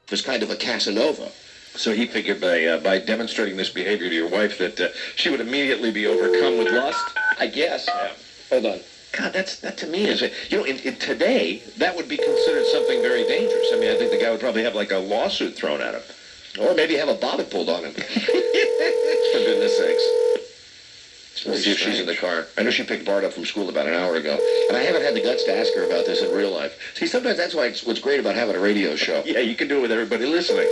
was kind of a Casanova. So he figured by demonstrating this behavior to your wife that she would immediately be overcome with lust? I guess. Yeah. Hold on. God, that to me is, in today, that would be considered something very dangerous. I mean, I think the guy would probably have like a lawsuit thrown at him. Or maybe have a bobbin pulled on him. For goodness sakes. Let's see if she's in the car. I know she picked Bart up from school about an hour ago. And I haven't had the guts to ask her about this in real life. See, sometimes that's what's great about having a radio show. Yeah, you can do it with everybody listening.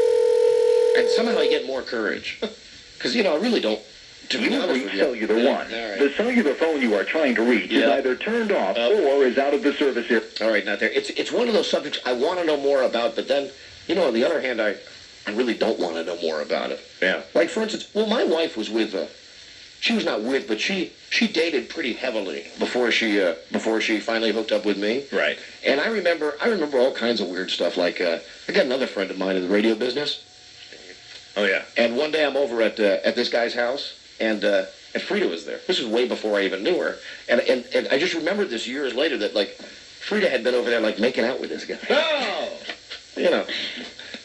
And somehow I get more courage. Because, I really don't. To be honest with you. Cellular One. Right. The cellular phone you are trying to reach is either turned off or is out of the service area. All right, not there. It's one of those subjects I want to know more about, but then, on the other hand, I really don't want to know more about it. Yeah. Like, for instance, my wife was with, she was not with, but she dated pretty heavily before she finally hooked up with me. Right. And I remember all kinds of weird stuff. Like, I got another friend of mine in the radio business. Oh, yeah. And one day I'm over at this guy's house, and Frida was there. This was way before I even knew her. And I just remembered this years later that, like, Frida had been over there, like, making out with this guy. Oh!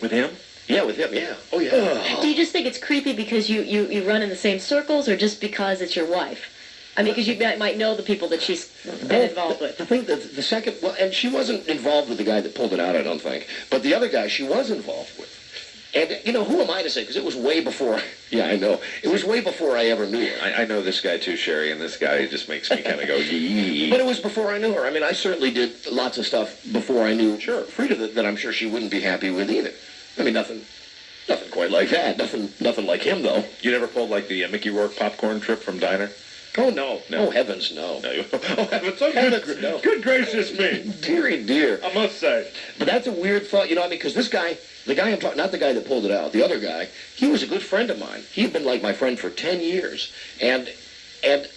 With him? Yeah, with him, yeah. Oh, yeah. Do you just think it's creepy because you run in the same circles, or just because it's your wife? I mean, because you might know the people that she's been involved with. The thing that the second, and she wasn't involved with the guy that pulled it out, I don't think. But the other guy she was involved with. And, who am I to say? Because it was way before, yeah, I know. It was way before I ever knew her. I know this guy too, Sherry, and this guy just makes me kind of go, yee. But it was before I knew her. I mean, I certainly did lots of stuff before I knew Frida that I'm sure she wouldn't be happy with either. I mean, nothing quite like that. Nothing like him, though. You never pulled like the Mickey Rourke popcorn trip from Diner? Oh, no. Oh, heavens, no. Oh, heavens, no. Good gracious me. Dearie dear. I must say. But that's a weird thought, because this guy, the guy I'm talking, not the guy that pulled it out, the other guy, he was a good friend of mine. He had been like my friend for 10 years. And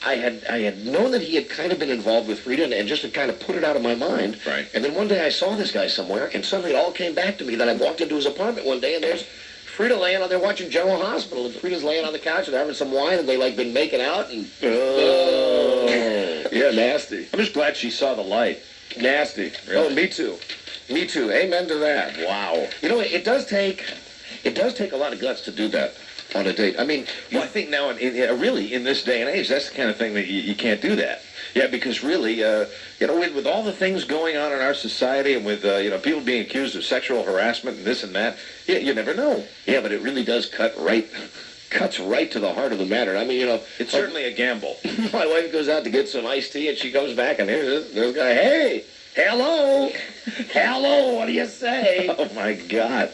I had known that he had kind of been involved with Frida and just had kind of put it out of my mind. Right. And then one day I saw this guy somewhere, and suddenly it all came back to me. Then I walked into his apartment one day, and there's Frida laying on there watching General Hospital, and Frida's laying on the couch and having some wine, and they like been making out, and yeah, nasty. I'm just glad she saw the light. Nasty. Really? Oh, me too. Me too. Amen to that. Wow. It does take a lot of guts to do that on a date. I mean, I think now, really, in this day and age, that's the kind of thing that you can't do that. Yeah, because really, with all the things going on in our society and with, people being accused of sexual harassment and this and that, you never know. Yeah, but it really does cuts right to the heart of the matter. I mean, it's certainly a gamble. My wife goes out to get some iced tea, and she comes back, and here's this guy, hey, hello, what do you say? Oh, my God.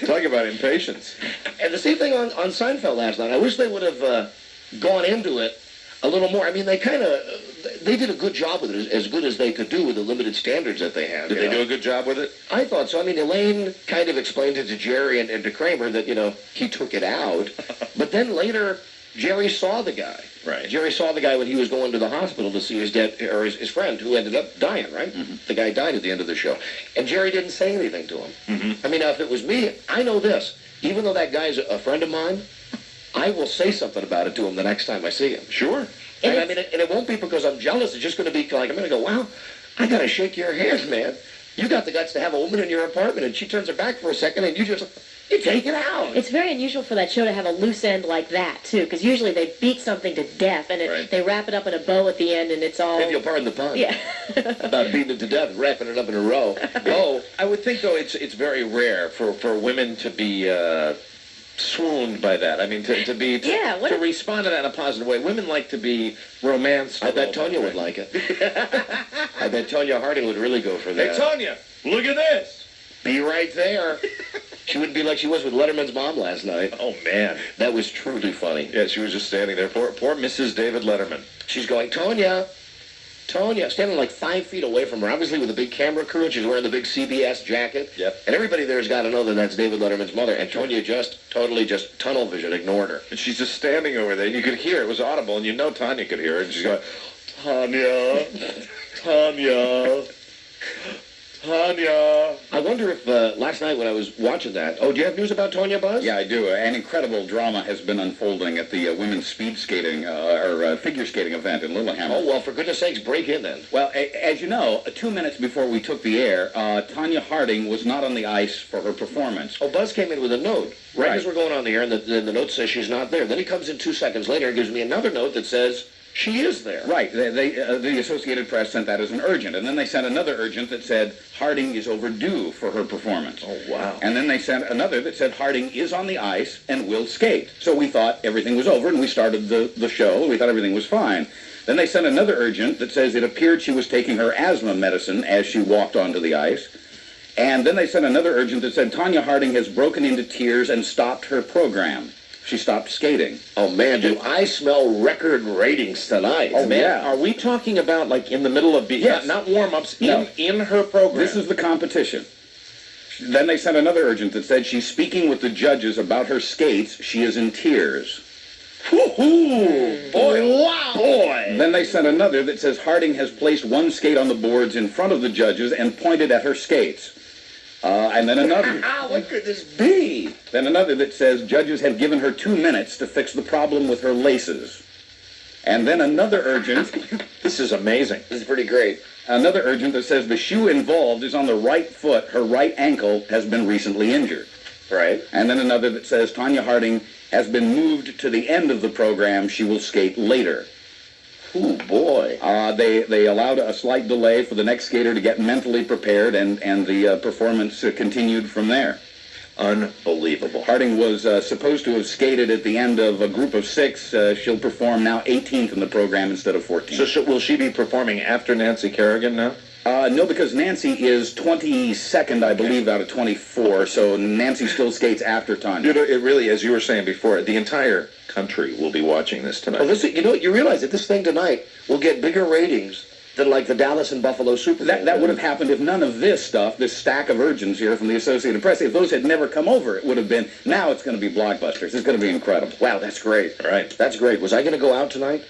Talk about impatience. And the same thing on Seinfeld last night. I wish they would have gone into it a little more. I mean, they did a good job with it, as good as they could do with the limited standards that they had. Did they do a good job with it? I thought so. I mean, Elaine kind of explained it to Jerry and to Kramer that, he took it out. But then later, Jerry saw the guy. Right. Jerry saw the guy when he was going to the hospital to see his friend who ended up dying, right? Mm-hmm. The guy died at the end of the show. And Jerry didn't say anything to him. Mm-hmm. I mean, now, if it was me, I know this. Even though that guy's a friend of mine, I will say something about it to him the next time I see him. Sure. And it won't be because I'm jealous. It's just going to be like, I'm going to go, wow, I got to shake your hand, man. You got the guts to have a woman in your apartment, and she turns her back for a second, and you take it out. It's very unusual for that show to have a loose end like that, too, because usually they beat something to death, and they wrap it up in a bow at the end, and it's all... If you'll pardon the pun. Yeah. About beating it to death and wrapping it up in a row. Oh, I would think, though, it's very rare for women to be... swooned by that. I mean, to respond to that in a positive way. Women like to be romanced. I bet Tonya would like it. I bet Tonya Harding would really go for that. Hey, Tonya, look at this. Be right there. She wouldn't be like she was with Letterman's mom last night. Oh, man. That was truly funny. Yeah, she was just standing there. Poor Mrs. David Letterman. She's going, Tonya, standing like 5 feet away from her, obviously with a big camera crew, and she's wearing the big CBS jacket. Yep. And everybody there's got to know that that's David Letterman's mother. And Tonya just tunnel vision, ignored her. And she's just standing over there. You could hear it was audible, and Tanya could hear it. And she's going, Tanya. Tanya. I wonder if last night when I was watching that. Oh, do you have news about Tonya, Buzz? Yeah, I do. An incredible drama has been unfolding at the women's speed skating or figure skating event in Lillehammer. Oh, well, for goodness sakes, break in then. Well, as you know, 2 minutes before we took the air, Tanya Harding was not on the ice for her performance. Oh, Buzz came in with a note right as we're going on the air, and the note says she's not there. Then he comes in 2 seconds later and gives me another note that says she is there. Right. The Associated Press sent that as an urgent, and then they sent another urgent that said Harding is overdue for her performance. Oh, wow. And then they sent another that said Harding is on the ice and will skate. So we thought everything was over, and we started the show. We thought everything was fine. Then they sent another urgent that says it appeared she was taking her asthma medicine as she walked onto the ice. And then they sent another urgent that said Tanya Harding has broken into tears and stopped her program. She stopped skating. Oh, man, do I smell record ratings tonight. Oh, Man, yeah. are we talking about like in the middle of Yes. not warm-ups, No. in her program? This is the competition. Then they sent another urgent that said she's speaking with the judges about her skates. She is in tears. Woo-hoo! Boy, wow! Boy! Then they sent another that says Harding has placed one skate on the boards in front of the judges and pointed at her skates. And then another. What could this be? Then another that says judges have given her 2 minutes to fix the problem with her laces. And then another urgent. This is amazing. This is pretty great. Another urgent that says the shoe involved is on the right foot. Her right ankle has been recently injured. Right. And then another that says Tanya Harding has been moved to the end of the program. She will skate later. Ooh, boy. They allowed a slight delay for the next skater to get mentally prepared, and the performance continued from there. Unbelievable. Harding was supposed to have skated at the end of a group of 6. She'll perform now 18th in the program instead of 14th. So will she be performing after Nancy Kerrigan now? No, because Nancy is 22nd, I believe, out of 24, so Nancy still skates after Tanya. You know, it really, as you were saying before, the entire country will be watching this tonight. Well, you realize that this thing tonight will get bigger ratings than like the Dallas and Buffalo Super Bowl. That would have happened if none of this stuff, this stack of urgents here from the Associated Press, if those had never come over, it would have been, now it's going to be blockbusters. It's going to be incredible. Wow, that's great. All right. That's great. Was I going to go out tonight?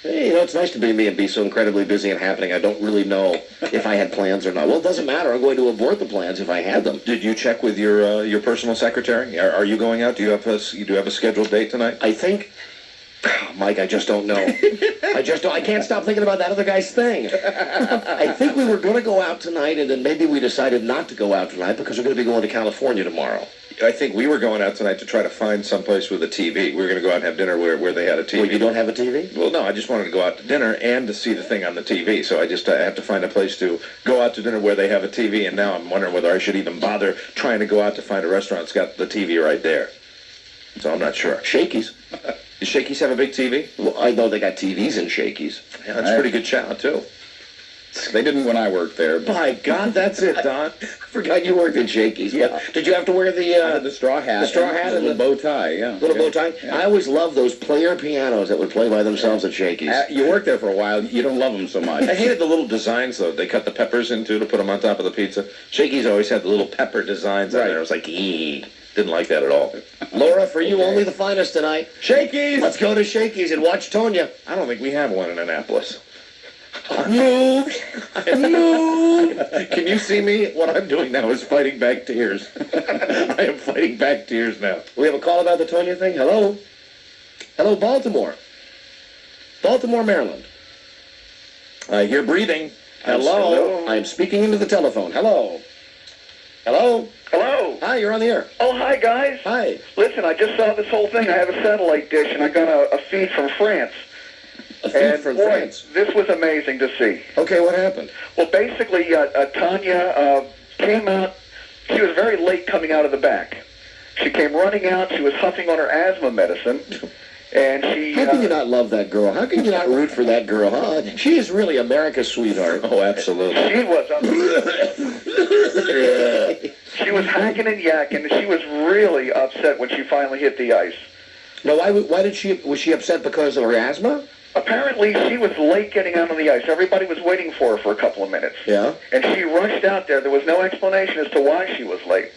Hey, it's nice to be me and be so incredibly busy and happening. I don't really know if I had plans or not. Well, it doesn't matter. I'm going to abort the plans if I had them. Did you check with your personal secretary? Are you going out? Do you have a scheduled date tonight? I think, Mike, I just don't know. I can't stop thinking about that other guy's thing. I think we were going to go out tonight, and then maybe we decided not to go out tonight because we're going to be going to California tomorrow. I think we were going out tonight to try to find someplace with a TV. We were going to go out and have dinner where they had a TV. Well, you don't have a TV? Well, no, I just wanted to go out to dinner and to see the thing on the TV. So I have to find a place to go out to dinner where they have a TV, and now I'm wondering whether I should even bother trying to go out to find a restaurant that's got the TV right there. So I'm not sure. Shakey's. Does Shakey's have a big TV? Well, I know they got TVs in Shakey's. Yeah, that's a pretty good shout, too. They didn't when I worked there. But My God, that's it, Don. I forgot you worked in Shakey's. Yeah. But did you have to wear I had the the straw hat. the straw hat and and the bow tie, yeah. little Yeah. bow tie? Yeah. I always loved those player pianos that would play by themselves at Shakey's. You worked there for a while. You don't love them so much. I hated the little designs, though. They cut the peppers into to put them on top of the pizza. Shakey's always had the little pepper designs on Right. there. I was like, eee. Didn't like that at all. Laura, for you, only the finest tonight. Shakey's! Let's go to Shakey's and watch Tonya. I don't think we have one in Annapolis. Move! Move! Can you see me? What I'm doing now is fighting back tears. I am fighting back tears now. We have a call about the Tonya thing. Hello? Hello, Baltimore. Baltimore, Maryland. I hear breathing. Hello? I am speaking into the telephone. Hello? Hello? Hello. Hi, you're on the air. Oh, hi, guys. Hi. Listen, I just saw this whole thing. I have a satellite dish, and I got a feed from France. A feed And from boy, France. this was amazing to see. Okay, what happened? Well, basically, Tanya came out. She was very late coming out of the back. She came running out. She was huffing on her asthma medicine. And she... How can you not love that girl? How can you not root for that girl, huh? She is really America's sweetheart. Oh, absolutely. She was She was hacking and yakking, and she was really upset when she finally hit the ice. Now, why was she upset because of her asthma? Apparently, she was late getting out on the ice. Everybody was waiting for her for a couple of minutes. Yeah. And she rushed out there. There was no explanation as to why she was late.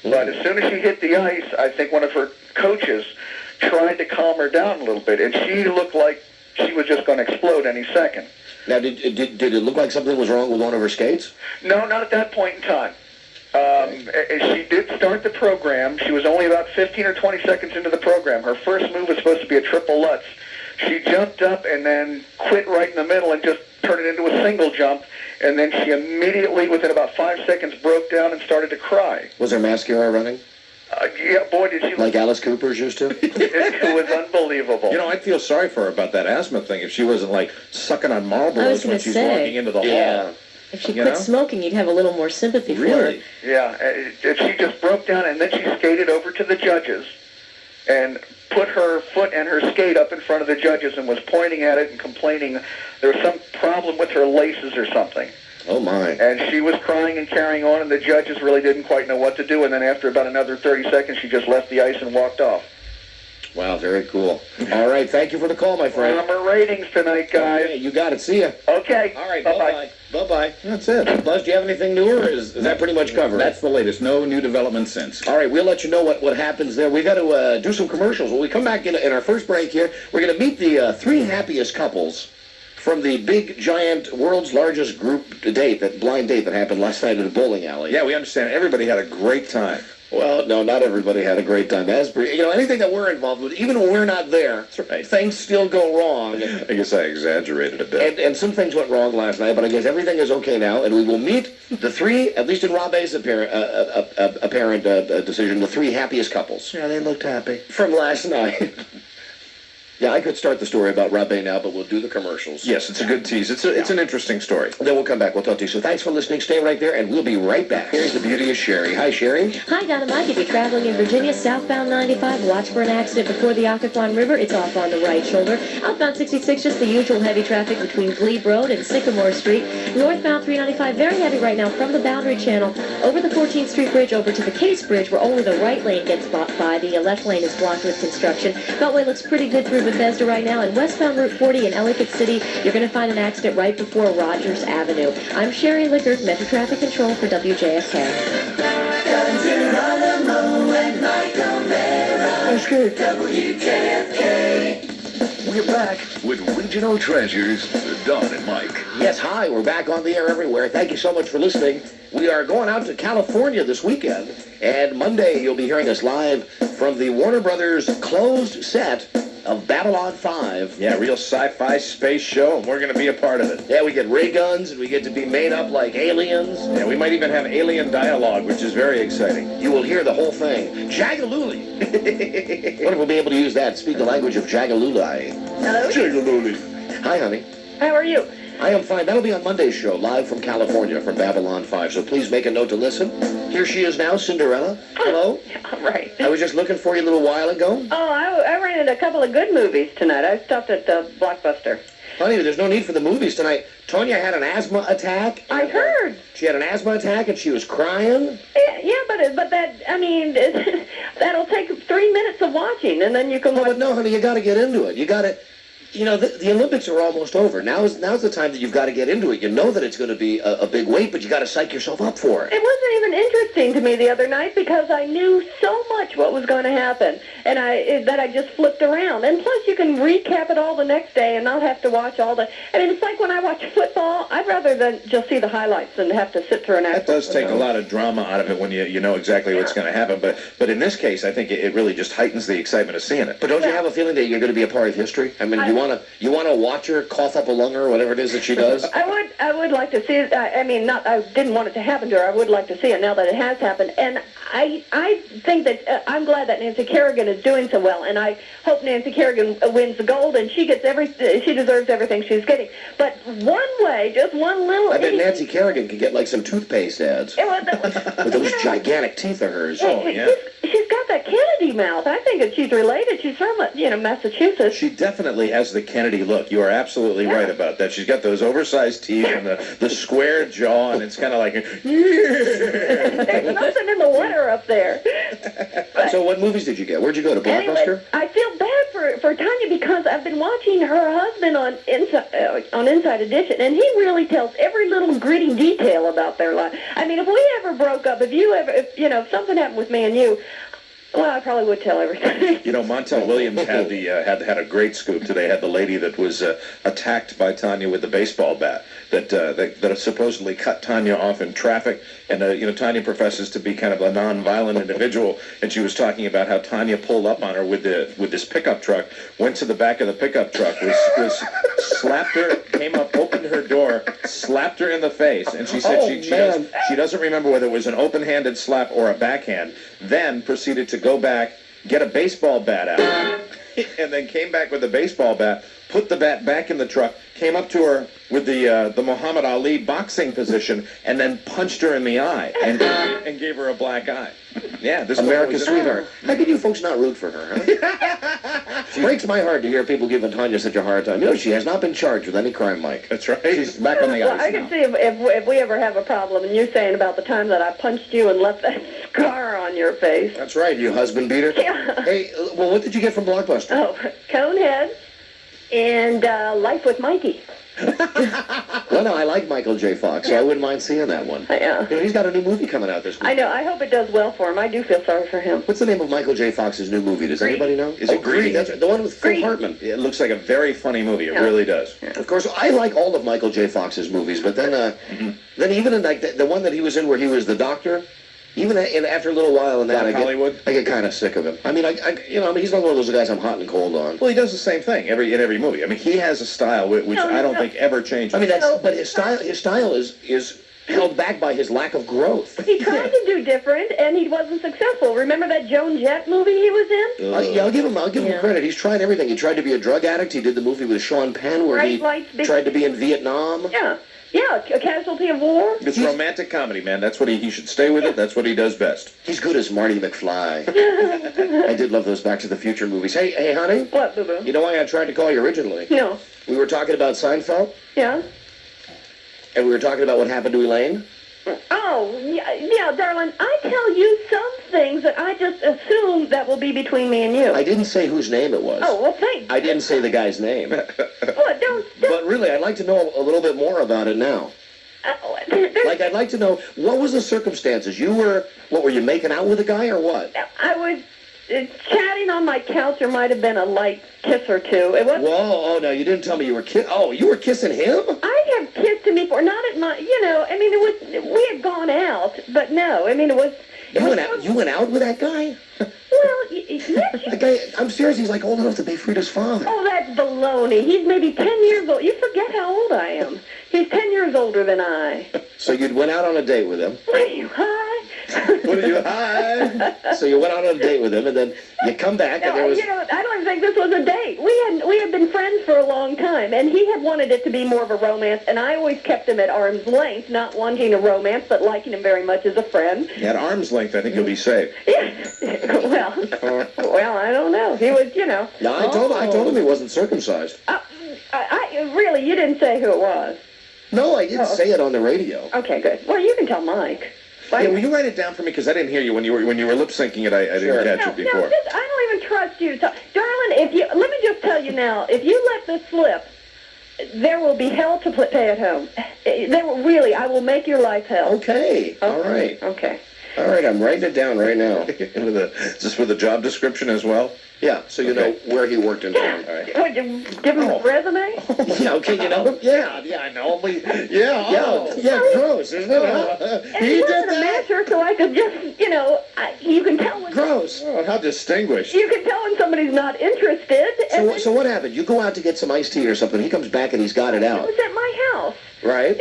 But as soon as she hit the ice, I think one of her coaches tried to calm her down a little bit, and she looked like she was just going to explode any second. Now, did it look like something was wrong with one of her skates? No, not at that point in time. She did start the program. She was only about 15 or 20 seconds into the program. Her first move was supposed to be a triple Lutz. She jumped up and then quit right in the middle and just turned it into a single jump. And then she immediately, within about 5 seconds, broke down and started to cry. Was her mascara running? Yeah, boy, did she... Like Alice Cooper's used to? It was unbelievable. You know, I'd feel sorry for her about that asthma thing if she wasn't, like, sucking on Marlboros when she's walking into the hall. If she quit smoking, you'd have a little more sympathy for her. Yeah, she just broke down, and then she skated over to the judges and put her foot and her skate up in front of the judges and was pointing at it and complaining there was some problem with her laces or something. Oh, my. And she was crying and carrying on, and the judges really didn't quite know what to do, and then after about another 30 seconds, she just left the ice and walked off. Wow, very cool. All right, thank you for the call, my friend. Summer ratings tonight, guys. Okay, you got it. See ya. Okay. All right, bye-bye. Bye-bye. That's it. Buzz, do you have anything newer, or is that pretty much covered? That's the latest. No new development since. All right, we'll let you know what happens there. We got to do some commercials. When we come back in our first break here, we're going to meet the 3 happiest couples from the big, giant, world's largest group date, that blind date that happened last night at a bowling alley. Yeah, we understand. Everybody had a great time. Well, no, not everybody had a great time. Asbury, anything that we're involved with, even when we're not there, things still go wrong. I guess I exaggerated a bit. And some things went wrong last night, but I guess everything is okay now, and we will meet the 3, at least in Rob A's apparent decision, the 3 happiest couples. Yeah, they looked happy. From last night. Yeah, I could start the story about Rob A now, but we'll do the commercials. Yes, it's a good tease. It's an interesting story. Then we'll come back. We'll talk to you. So thanks for listening. Stay right there, and we'll be right back. Here's the beauty of Sherry. Hi, Sherry. Hi, Don and Mike. If you're traveling in Virginia, southbound 95, watch for an accident before the Occoquan River. It's off on the right shoulder. Outbound 66, just the usual heavy traffic between Glebe Road and Sycamore Street. Northbound 395, very heavy right now from the Boundary Channel over the 14th Street Bridge over to the Case Bridge, where only the right lane gets blocked by. The left lane is blocked with construction. Beltway looks pretty good through Bethesda right now. And westbound Route 40 in Ellicott City, you're going to find an accident right before Rogers Avenue. I'm Sherry Lickard, Metro Traffic Control for WJFK. We're back with Regional Treasures, Don and Mike. Yes, hi. We're back on the air everywhere. Thank you so much for listening. We are going out to California this weekend, and Monday you'll be hearing us live from the Warner Brothers closed set of Babylon 5. Yeah, real sci-fi space show, and we're going to be a part of it. Yeah, we get ray guns, and we get to be made up like aliens. Yeah, we might even have alien dialogue, which is very exciting. You will hear the whole thing. Jagaluli. What if we'll be able to use that? Speak the language of Jagaluli. Hello? Jagaluli. Hi, honey. How are you? I am fine. That'll be on Monday's show, live from California, from Babylon 5. So please make a note to listen. Here she is now, Cinderella. Hello. All right. I was just looking for you a little while ago. Oh, I rented a couple of good movies tonight. I stopped at the Blockbuster. Honey, there's no need for the movies tonight. Tonya had an asthma attack. I heard. She had an asthma attack and she was crying. Yeah, but that, I mean, that'll take 3 minutes of watching, and then you can No, watch. but no, honey, you got to get into it. You got to... the Olympics are almost over. Now's the time that you've got to get into it. You know that it's going to be a big wait, but you got to psych yourself up for it. It wasn't even interesting to me the other night because I knew so much what was going to happen, and I just flipped around. And plus, you can recap it all the next day and not have to watch all the. I mean, it's like when I watch football. I'd rather than just see the highlights than have to sit through an. That does take a lot of drama out of it when you know exactly what's going to happen. But in this case, I think it really just heightens the excitement of seeing it. But don't you have a feeling that you're going to be a part of history? I mean, you want to watch her cough up a lung or whatever it is that she does? I would like to see it. I mean, I didn't want it to happen to her. I would like to see it now that it has happened. And I think that I'm glad that Nancy Kerrigan is doing so well, and I hope Nancy Kerrigan wins the gold, and she deserves everything she's getting. But just one little. I bet Nancy Kerrigan could get like some toothpaste ads with those gigantic teeth of hers. Oh, yeah. She's got that Kennedy mouth. I think that she's related. She's from Massachusetts. She definitely has the Kennedy look. You are absolutely right about that. She's got those oversized teeth and the square jaw, and it's kind of like... There's nothing in the water up there. So what movies did you get? Where'd you go, to Blockbuster? Anyway, I feel bad for Tanya because I've been watching her husband on Inside Edition, and he really tells every little gritty detail about their life. I mean, if we ever broke up, if something happened with me and you, Well, I probably would tell everything. You know, Montel Williams had the had a great scoop today. Had the lady that was attacked by Tanya with the baseball bat that supposedly cut Tanya off in traffic. And you know, Tanya professes to be kind of a non-violent individual, and she was talking about how Tanya pulled up on her with this pickup truck, went to the back of the pickup truck, was slapped her, came up, opened her door, slapped her in the face, and she said she doesn't remember whether it was an open-handed slap or a backhand. Then proceeded to go back, get a baseball bat out, and then came back with a baseball bat, put the bat back in the truck, came up to her with the Muhammad Ali boxing position, and then punched her in the eye and gave her a black eye. Yeah, this America's sweetheart. How can you folks not root for her, huh? It breaks my heart to hear people giving Tanya such a hard time. You know, she has not been charged with any crime, Mike. That's right. She's back on the Well, ice I can now. see if we ever have a problem, and you're saying about the time that I punched you and left that scar on your face. That's right, you husband beater. Yeah. Hey, well, what did you get from Blockbuster? Oh, Conehead and Life with Mikey. Well, no, I like Michael J. Fox, so I wouldn't mind seeing that one. Yeah. You know, he's got a new movie coming out this week. I know. I hope it does well for him. I do feel sorry for him. What's the name of Michael J. Fox's new movie? Does anybody know? Is it Greedy? That's right. The one with Phil Greedy. Hartman. It looks like a very funny movie. It really does. Of course, I like all of Michael J. Fox's movies, but then even in like the one that he was in where he was the doctor, even after a little while in that, Black Hollywood? I get kind of sick of him. I mean, he's not one of those guys I'm hot and cold on. Well, he does the same thing in every movie. I mean, he has a style which I don't think ever changes. I mean, but his style is held back by his lack of growth. He tried to do different, and he wasn't successful. Remember that Joan Jett movie he was in? I'll give him credit. He's tried everything. He tried to be a drug addict. He did the movie with Sean Penn where he tried to be in Vietnam. Yeah, a casualty of war. It's romantic comedy, man. That's what he should stay with it. That's what he does best. He's good as Marty McFly. I did love those Back to the Future movies. Hey, honey. What, boo-boo? You know why I tried to call you originally? No. We were talking about Seinfeld, Yeah? and we were talking about what happened to Elaine. Oh, yeah, darling, I tell you some things that I just assume that will be between me and you. I didn't say whose name it was. Oh, well, thanks. I didn't say the guy's name. What, don't... But really, I'd like to know a little bit more about it now. Like, I'd like to know, what was the circumstances? What were you making out with a guy or what? I was chatting on my couch. There might have been a light kiss or two. It wasn't... Whoa, no, you didn't tell me you were you were kissing him? I have kissed him before, not at my, I mean, we had gone out, but no, I mean, it was... You went out with that guy? Well, yes, The guy, I'm serious, he's like old enough to be Frida's father. Oh, that's baloney. He's maybe 10 years old. You forget how old I am. He's 10 years older than I. So you went out on a date with him. What are you, high? What did you hide? So you went out on a date with him, and then you come back, and there was... I don't even think this was a date. We had been friends for a long time, and he had wanted it to be more of a romance, and I always kept him at arm's length, not wanting a romance, but liking him very much as a friend. At arm's length, I think you'll be safe. Well, I don't know. He was, No, I told him he wasn't circumcised. Really, you didn't say who it was. No, I didn't say it on the radio. Okay, good. Well, you can tell Mike. Yeah, will you write it down for me? Because I didn't hear you when you were lip syncing it. I didn't catch it before. No, I don't even trust you. Darling, let me just tell you now, if you let this slip, there will be hell to pay at home. I will make your life hell. Okay. All right. Okay. All right, I'm writing it down right now. Is this with the job description as well? Yeah, so you know where he worked in town. All right. Would you give him a resume? Yeah, okay, you know him? Yeah, I know him. Gross, isn't it? And he wasn't a matcher, so I could just, you can tell when... Gross. Oh, how distinguished. You can tell when somebody's not interested. So what happened? You go out to get some iced tea or something. He comes back and he's got it It out. was at my house. Right?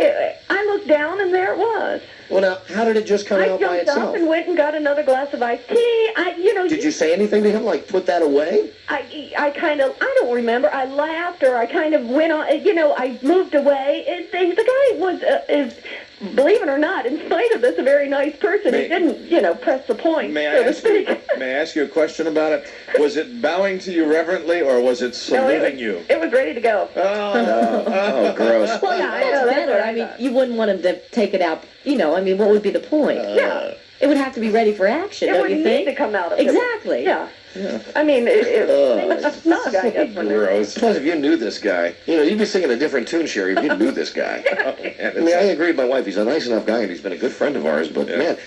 I looked down and there it was. Well, now, how did it just come out by I jumped itself? up and went and got another glass of iced tea. Did you say anything to him, like put that away? I don't remember. I laughed or I kind of went on, I moved away. The guy was, believe it or not, in spite of this, a very nice person. He didn't, press the point, May so to speak. May I ask you a question about it? Was it bowing to you reverently, or was it saluting you? It was ready to go. Oh, gross. Well, Yeah, I know, that's that's better. what I I mean, thought. you wouldn't want him to take it out, what would be the point? Yeah. It would have to be ready for action, It don't wouldn't you need think? to come out of it. Exactly. Yeah. I mean, it's not I guess. Gross. Plus, if you knew this guy, you'd be singing a different tune, Sherry, if you knew this guy. I mean, I agree with my wife. He's a nice enough guy, and he's been a good friend of ours. But, man,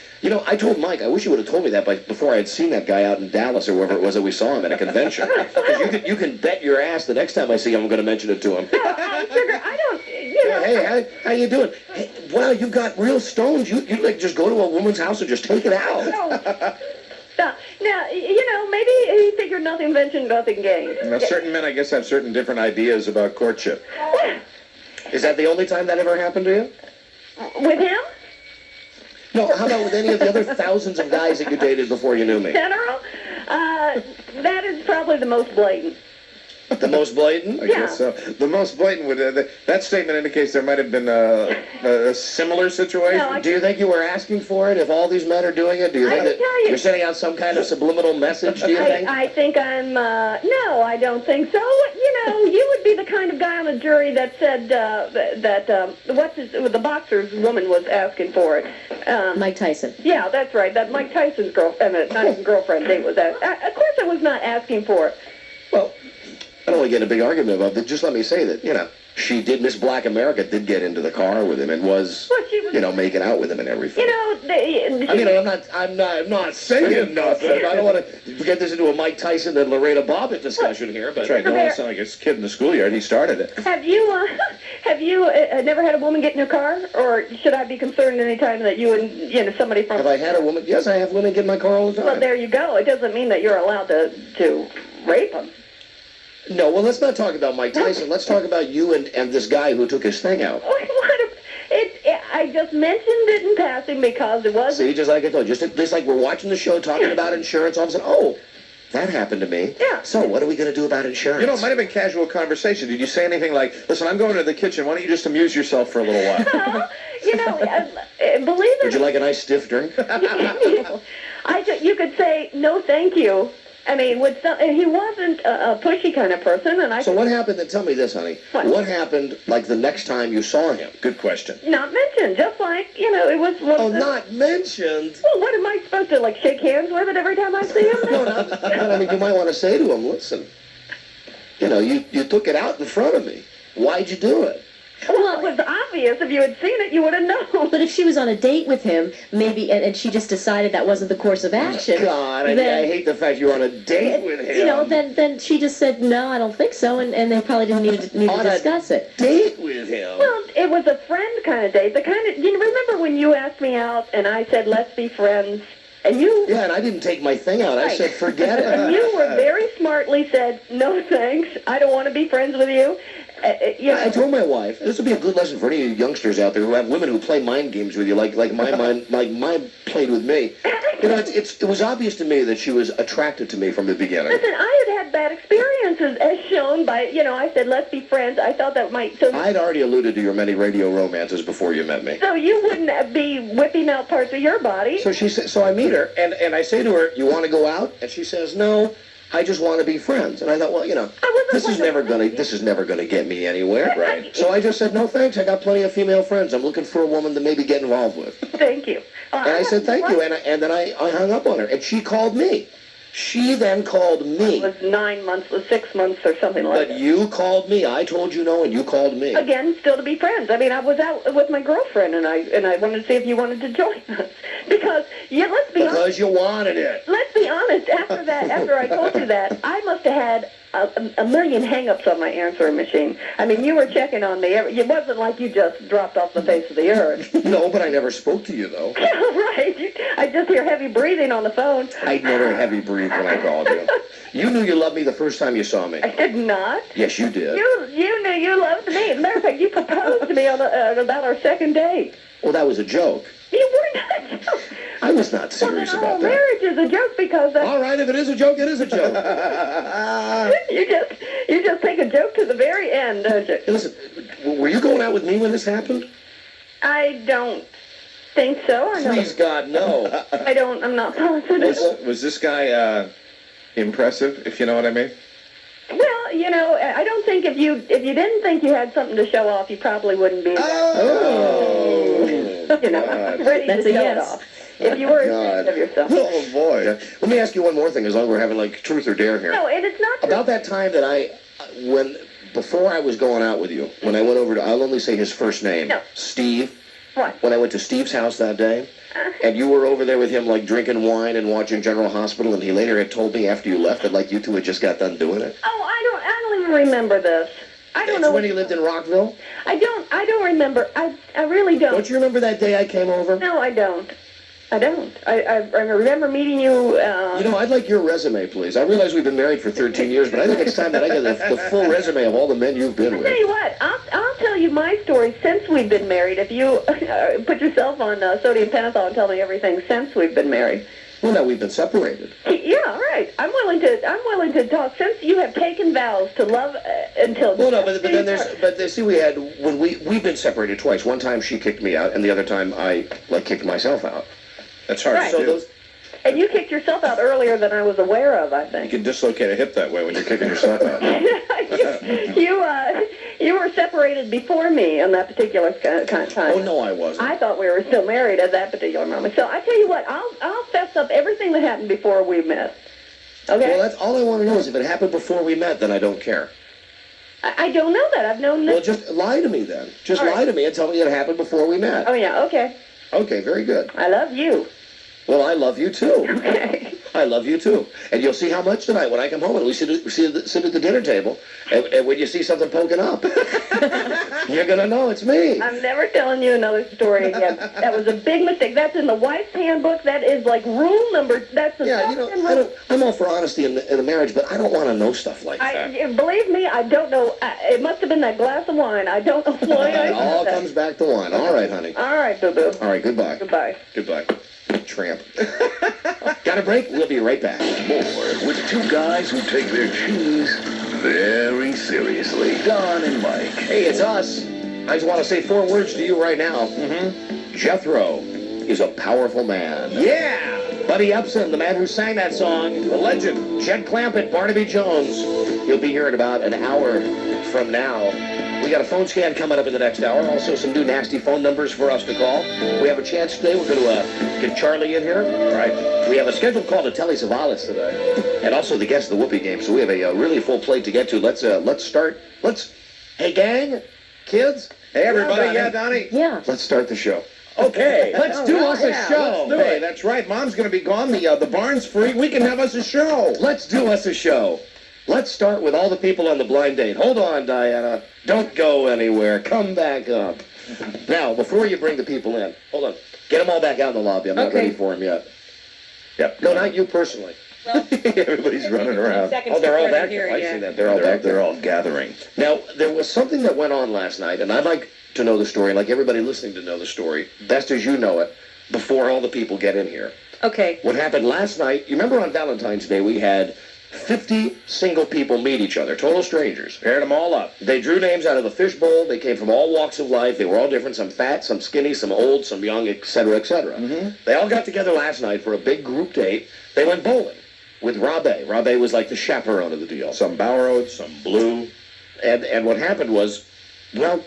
I told Mike, I wish you would have told me that before I had seen that guy out in Dallas or wherever it was that we saw him at a convention. Because you can bet your ass the next time I see him, I'm going to mention it to him. I don't, Hey, how you doing? Hey, wow, you got real stones. You like just go to a woman's house and just take it out. Now, maybe he figured nothing ventured, nothing gained. Now, certain men, I guess, have certain different ideas about courtship. Is that the only time that ever happened to you? With him? No, how about with any of the other thousands of guys that you dated before you knew me? General? That is probably the most blatant. The most blatant? I guess so. The most blatant would, that statement indicates there might have been a similar situation. No, do you think you were asking for it if all these men are doing it? Do you think that you're sending out some kind of subliminal message, do you think? I think I'm, no, I don't think so. You would be the kind of guy on the jury that said the boxer's woman was asking for it. Mike Tyson. Yeah, that's right. That Mike Tyson's not even girlfriend date was that. Of course I was not asking for it. Well, I don't want to get in a big argument about it. Just let me say that, she did, Miss Black America did get into the car with him and was, making out with him and everything. I'm not saying nothing. I don't want to get this into a Mike Tyson and Lorena Bobbitt discussion here. But that's right. Don't want to sound like a kid in the schoolyard. He started it. Have you never had a woman get in your car? Or should I be concerned any time that you and, somebody from... Have I had a woman? Yes, I have women get in my car all the time. Well, there you go. It doesn't mean that you're allowed to rape them. No, well, let's not talk about Mike Tyson. Let's talk about you and this guy who took his thing out. I just mentioned it in passing because it was... See, just like I told you, just like we're watching the show talking about insurance, all of a sudden, that happened to me. Yeah. So what are we going to do about insurance? It might have been casual conversation. Did you say anything like, listen, I'm going to the kitchen. Why don't you just amuse yourself for a little while? Believe it... Would you like a nice stiff drink? You could say, no, thank you. I mean, he wasn't a pushy kind of person, and So what happened? Then tell me this, honey. What happened, like, the next time you saw him? Good question. Not mentioned, just like, it was... not mentioned? Well, what am I supposed to, shake hands with it every time I see him? No, I mean, you might want to say to him, listen, you took it out in front of me. Why'd you do it? Well, it was obvious. If you had seen it, you would have known. But if she was on a date with him, maybe, and she just decided that wasn't the course of action. God, I hate the fact you were on a date with him. Then she just said, no, I don't think so, and they probably didn't need to discuss it. Date with him? Well, it was a friend kind of date. The kind of, remember when you asked me out and I said, let's be friends? And you... Yeah, and I didn't take my thing out. I said, forget it. And you were very smartly said, no thanks, I don't want to be friends with you. I told my wife, this would be a good lesson for any of you youngsters out there who have women who play mind games with you, like mine played with me. It was obvious to me that she was attracted to me from the beginning. Listen, I had bad experiences, as shown by, I said, let's be friends. I thought that might... I'd already alluded to your many radio romances before you met me. So you wouldn't be whipping out parts of your body. So I meet her, and I say to her, you want to go out? And she says, no, I just want to be friends. And I thought, well, this is never gonna get me anywhere. Right. So I just said, no thanks, I got plenty of female friends. I'm looking for a woman to maybe get involved with. Thank you. And I said, thank you, and then I hung up on her, and she called me. She then called me. It was 9 months, or 6 months, or something like that. But you called me. I told you no, and you called me. Again, still to be friends. I mean, I was out with my girlfriend, and I wanted to see if you wanted to join us. Because, let's be honest. Because you wanted it. Let's be honest. After I told you that, I must have had a million hang-ups on my answering machine. I mean, you were checking on me. It wasn't like you just dropped off the face of the earth. No, but I never spoke to you, though. Right. I just hear heavy breathing on the phone. I never heavy breathed when I called you. You knew you loved me the first time you saw me. I did not. Yes, you did. You knew you loved me. As a matter of fact, you proposed to me on about our second date. Well, that was a joke. You were not. I was not serious about that. Marriage is a joke because... All right, if it is a joke, it is a joke. You just take a joke to the very end, don't you? Hey, listen, were you going out with me when this happened? I don't think so. Please, God, no. I'm not positive. Was this guy impressive, if you know what I mean? Well, I don't think if you didn't think you had something to show off, you probably wouldn't be Oh. ready That's to a show yes. it off. if you were ashamed of yourself. Oh, boy. Yeah. Let me ask you one more thing, as long as we're having like truth or dare here. No, and it's not About that time that before I was going out with you, when I went over to, I'll only say his first name, No. Steve. What? When I went to Steve's house that day, and you were over there with him, like drinking wine and watching General Hospital, and he later had told me after you left that like you two had just got done doing it. Oh, I don't even remember this. I don't It's know. when he lived in Rockville. I don't remember. I really don't. Don't you remember that day I came over? No, I don't. I remember meeting you. You know, I'd like your resume, please. I realize we've been married for 13 years, but I think it's time that I get the full resume of all the men you've been I'll tell with. you what. I'll tell you my story since we've been married. If you put yourself on sodium pentothal and tell me everything since we've been married. Well, now we've been separated. Yeah, right. I'm willing to talk since you have taken vows to love until. Well, no, but then see, we've been separated twice. One time she kicked me out, and the other time I kicked myself out. That's hard Right. to So do. those. And you kicked yourself out earlier than I was aware of, I You think. can dislocate a hip that way when you're kicking yourself out. you were separated before me on that particular kind of time. Oh no, I wasn't. I thought we were still married at that particular moment. So I tell you what, I'll fess up everything that happened before we met. Okay? Well, that's all I want to know is if it happened before we met, then I don't care. I don't know that. I've known Well, that. just lie to me then. Just All right. lie to me and tell me it happened before we met. Oh yeah, okay. Okay, very good. I love you. Well, I love you too. Okay. I love you too. And you'll see how much tonight when I come home and we sit at the dinner table, and when you see something poking up, you're going to know it's me. I'm never telling you another story again. That was a big mistake. That's in the wife's handbook. That is like rule number. That's the Yeah, you top 10 know, rule. I'm all for honesty in the marriage, but I don't want to know stuff like that. Believe me, I don't know. It must have been that glass of wine. I don't know why I It all said that. comes back to one. All right, honey. All right, boo-boo. All right, goodbye. Goodbye. Goodbye. Tramp. Got a break? We'll be right back. More with two guys who take their cheese very seriously. Don and Mike. Hey, it's us. I just want to say 4 words to you right now. Jethro is a powerful man. Yeah! Buddy Epson, the man who sang that song, the legend. Jed Clampett, Barnaby Jones. He'll be here in about an hour from now. We got a phone scan coming up in the next hour. Also, some new nasty phone numbers for us to call. We have a chance today. We're going to get Charlie in here. All right. We have a scheduled call to Telly Savalas today, and also the guest of the Whoopi game. So we have a really full plate to get to. Let's start. Hey, gang, kids. Hey, everybody. Yeah, Yeah, Donnie. Yeah. Let's start the show. Okay. Let's do us a show. Hey, that's right. Mom's going to be gone. The barn's free. We can have us a show. Let's do us a show. Let's start with all the people on the blind date. Hold on, Diana. Don't go anywhere. Come back up. Now, before you bring the people in, hold on. Get them all back out in the lobby. I'm not Okay. ready for them yet. Yep. No, not you personally. Everybody's running around. Oh, they're all back there. I see that. They're all back there. They're all gathering. Now, there was something that went on last night, and I'd like to know the story, like everybody listening to know the story, best as you know it, before all the people get in here. Okay. What happened last night, you remember on Valentine's Day we had 50 single people meet each other, total strangers. Paired them all up. They drew names out of a fishbowl. They came from all walks of life. They were all different, some fat, some skinny, some old, some young, etc., etc. They all got together last night for a big group date. They went bowling with Rabe. Rabe was like the chaperone of the deal. Some Boweroad, some Blue. And what happened was, well,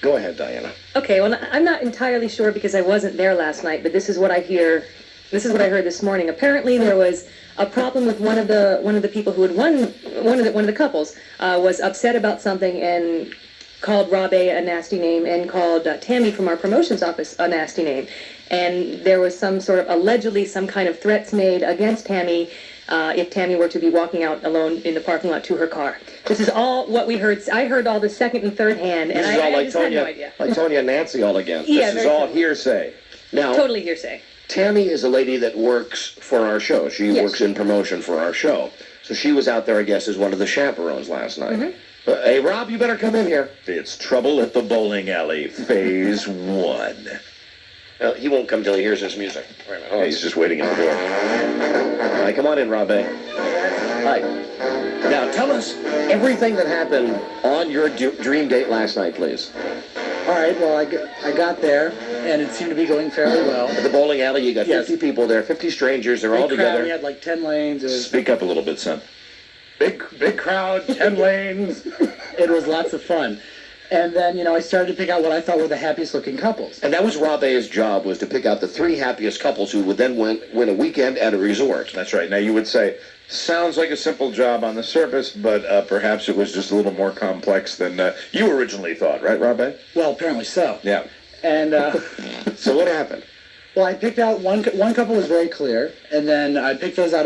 go ahead, Diana. Okay, well, I'm not entirely sure because I wasn't there last night, but this is what I hear. This is what I heard this morning. Apparently, there was a problem with one of the people who had won, one of the couples was upset about something and called Rabe a nasty name and called Tammy from our promotions office a nasty name. And there was some sort of, allegedly, some kind of threats made against Tammy if Tammy were to be walking out alone in the parking lot to her car. This is all what we heard. I heard all the second and third hand, and This is all I like just had no Tonya, idea. like Tonya and Nancy all again. Yeah, This is very all true. hearsay. Now, Totally hearsay. Tammy is a lady that works for our show. She Yes. works in promotion for our show. So she was out there, I guess, as one of the chaperones last night. Hey, Rob, you better come in here. It's Trouble at the Bowling Alley, Phase 1. He won't come till he hears this music. Wait a minute. Oh, He's just waiting at the door. All right, come on in, Rabe. Hi. Now, tell us everything that happened on your dream date last night, please. All right, well, I got there, and it seemed to be going fairly well. At the bowling alley, you got Yes. 50 people there, 50 strangers. They're all Big crowd, together. we had like 10 lanes. It was, Speak up a little bit, son. Big crowd, 10 lanes. it was lots of fun. And then, I started to pick out what I thought were the happiest looking couples. And that was Rob A's job, was to pick out the 3 happiest couples who would then win a weekend at a resort. That's right. Now, you would say, sounds like a simple job on the surface, but perhaps it was just a little more complex than you originally thought, right, Rob A? Well, apparently so. Yeah. And So what happened? well, I picked out one couple was very clear, and then I picked them out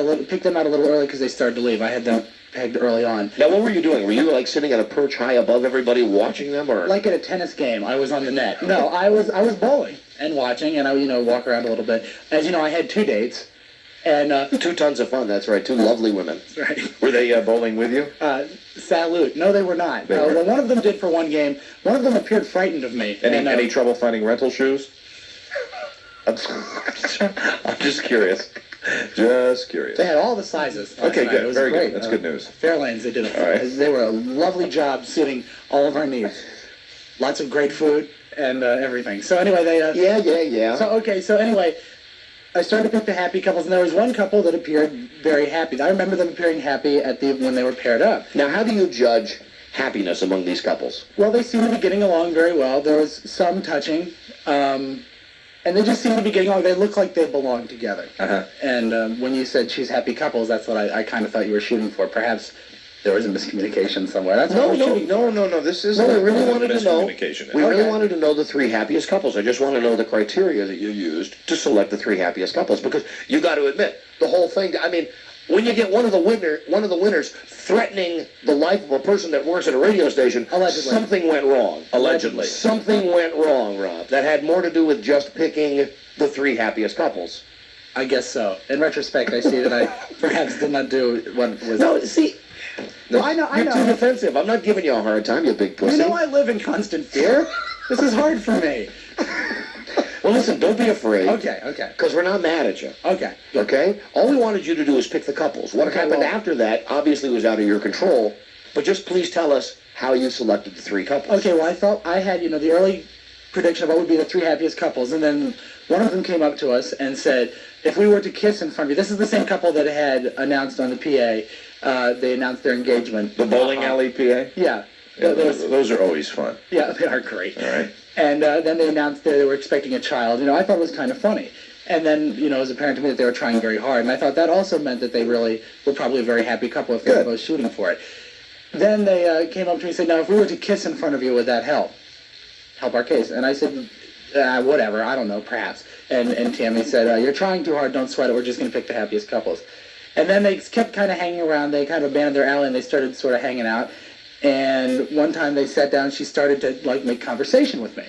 a little early because they started to leave. I had them pegged early on. Now, what were you doing? Were you, like, sitting at a perch high above everybody watching them, or? Like at a tennis game, I was on the net. No, I was bowling and watching, and I would, walk around a little bit. As you know, I had 2 dates, and 2 tons of fun, that's right. 2 lovely women. right. Were they bowling with you? Salute. No, they were not. They weren't. Well, one of them did for one game. One of them appeared frightened of me. Any trouble finding rental shoes? I'm just curious. Just curious. They had all the sizes. Okay, It good. was Very great. good. That's good news. Fairlanes, they did All right. They were a lovely job suiting all of our needs. Lots of great food and everything. So anyway, they. Yeah. So anyway, I started to pick the happy couples, and there was one couple that appeared very happy. I remember them appearing happy when they were paired up. Now, how do you judge happiness among these couples? Well, they seemed to be getting along very well. There was some touching, and they just seemed to be getting along. They looked like they belonged together. Uh-huh. And when you said she's happy couples, that's what I kind of thought you were shooting for. Perhaps there was a miscommunication somewhere. That's what I was shooting. No. This is No, we really wanted to know. miscommunication. We really Okay. wanted to know the 3 happiest couples. I just want to know the criteria that you used to select the 3 happiest couples, because you got to admit the whole thing. I mean, when you get one of the winners threatening the life of a person that works at a radio station, Allegedly. something went wrong. Allegedly. Something went wrong, Rob. That had more to do with just picking the 3 happiest couples. I guess so. In retrospect, I see that I perhaps did not do what was. No, see. Well, I know. You're too defensive. I'm not giving you a hard time, you big pussy. I live in constant fear. This is hard for me. Well, listen, don't be afraid. Okay. Because we're not mad at you. Okay. Okay? All we wanted you to do is pick the couples. What Okay, happened well- after that obviously was out of your control, but just please tell us how you selected the 3 couples. Okay, well, I thought I had, the early prediction of what would be the 3 happiest couples, and then one of them came up to us and said, if we were to kiss in front of you, this is the same couple that had announced on the PA, they announced their engagement. The bowling alley PA? Yeah. Yeah, those are always fun. Yeah, they are great. All right. And then they announced that they were expecting a child. I thought it was kind of funny. And then, it was apparent to me that they were trying very hard, and I thought that also meant that they really were probably a very happy couple if they were both shooting for it. Then they came up to me and said, now, if we were to kiss in front of you, would that help? Help our case? And I said, whatever, I don't know, perhaps. And Tammy said, you're trying too hard, don't sweat it, we're just going to pick the happiest couples. And then they kept kind of hanging around, they kind of abandoned their alley, and they started sort of hanging out. And one time they sat down, she started to, make conversation with me.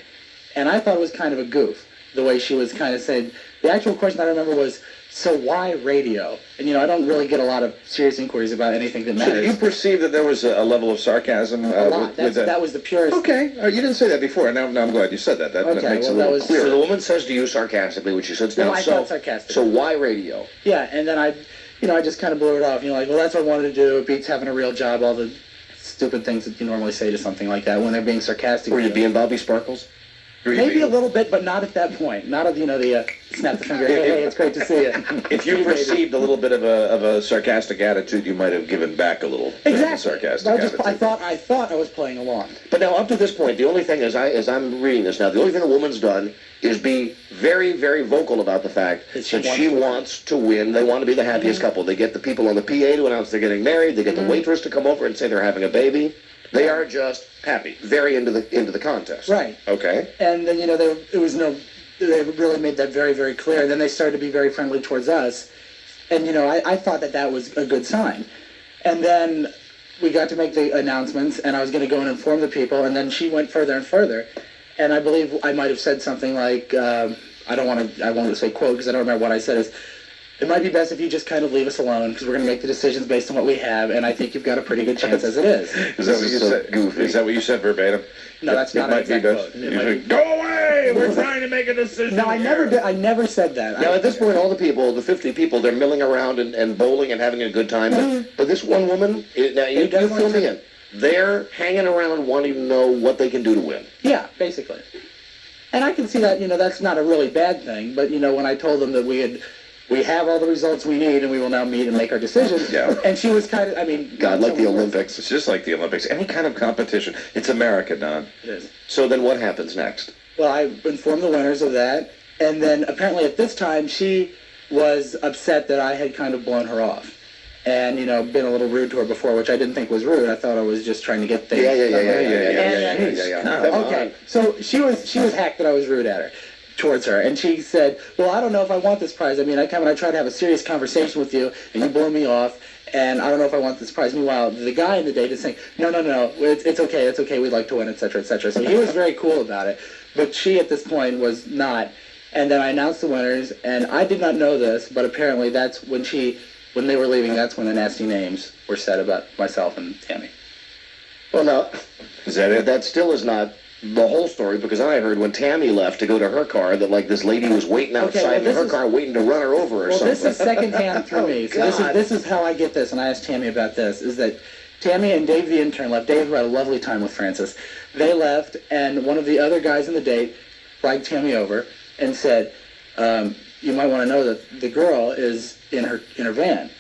And I thought it was kind of a goof, the way she was kind of saying, the actual question I remember was, so why radio? And, I don't really get a lot of serious inquiries about anything that So matters. you perceived that there was a level of sarcasm? A lot. That was the purest. Okay. You didn't say that before. Now I'm glad you said that. That Okay, makes it a well, that little was- So clearer. the woman says to you sarcastically, which she says now, No, I thought sarcastic. So why radio? Yeah, and then I just kind of blew it off. Well, that's what I wanted to do. It beats having a real job, all the stupid things that you normally say to something like that when they're being sarcastic. Were you being Bobby Sparkles? Maybe a little bit, but not at that point. Not of, the snap the finger, hey, it's great to see you. If you perceived a little bit of a sarcastic attitude, you might have given back a little. Exactly. Sarcastic I attitude. thought I was playing along. But now, up to this point, the only thing, as I'm reading this now, the only thing a woman's done is be very, very vocal about the fact that she wants to win. They want to be the happiest couple. They get the people on the PA to announce they're getting married. They get the waitress to come over and say they're having a baby. They are just happy. very into the contest. Right. Okay. And then, they really made that very, very clear. And then they started to be very friendly towards us. And, I thought that was a good sign. And then we got to make the announcements, and I was going to go and inform the people, and then she went further and further. And I believe I might have said something like, I won't say quote because I don't remember what I said, is, it might be best if you just kind of leave us alone because we're going to make the decisions based on what we have, and I think you've got a pretty good chance as it is. Is that what you said? Goofy. Is that what you said verbatim? No, that's not an exact quote. It might be- Go away! We're trying to make a decision. No, I never did. I never said that. Now, at this point, all the people, the 50 people, they're milling around and bowling and having a good time. But this one woman, now you fill me in. They're hanging around wanting to know what they can do to win. Yeah, basically. And I can see that, that's not a really bad thing, but, when I told them that we had we have all the results we need, and we will now meet and make our decision. Yeah. And she was kind of, I mean... God, like the Olympics. It's just like the Olympics. Any kind of competition. It's America, Don. It is. So then what happens next? Well, I informed the winners of that, and then apparently at this time she was upset that I had kind of blown her off. And, you know, been a little rude to her before, which I didn't think was rude. I thought I was just trying to get things done. Okay, so she was hacked that I was rude at her, towards her. And she said, well, I don't know if I want this prize. I mean, I come and I try to have a serious conversation with you, and you blow me off, and I don't know if I want this prize. Meanwhile, the guy in the date is saying, no, it's okay, we'd like to win, etc., etc. So he was very cool about it. But she, at this point, was not. And then I announced the winners, and I did not know this, but apparently that's when they were leaving, that's when the nasty names were said about myself and Tammy. Well, now, Is that it? that still is not the whole story, because I heard when Tammy left to go to her car that, like, this lady was waiting outside in her car waiting to run her over or something. Well, this is secondhand through me. So this is how I get this, and I asked Tammy about this, is that Tammy and Dave the intern left. Dave had a lovely time with Francis. They left, and one of the other guys in the date flagged Tammy over and said, you might want to know that the girl is in her van,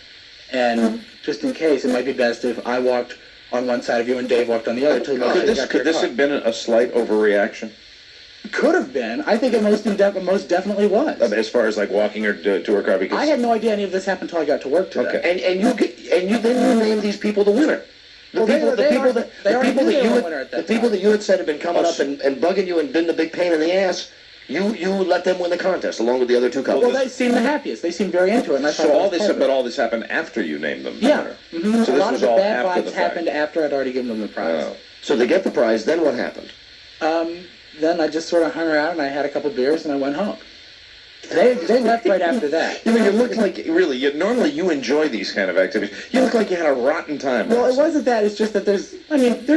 and just in case, it might be best if I walked on one side of you and Dave walked on the other. Could this have been a slight overreaction? Could have been. I think it most definitely was. As far as like walking her to her car, because I had no idea any of this happened until I got to work today. Okay. And you then you named these people the winner. The people that you had said had been coming up and bugging you and been the big pain in the ass. You let them win the contest along with the other two couples. Well, they seemed the happiest. They seemed very into it. And I thought all this happened after you named them. Yeah. Mm-hmm. So a lot of the bad after vibes happened after I'd already given them the prize. Oh. So they get the prize. Then what happened? Then I just sort of hung around and I had a couple beers and I went home. They left right after that. You look like, really, normally you enjoy these kind of activities. You look like you had a rotten time. Well, it wasn't that. It's just that there's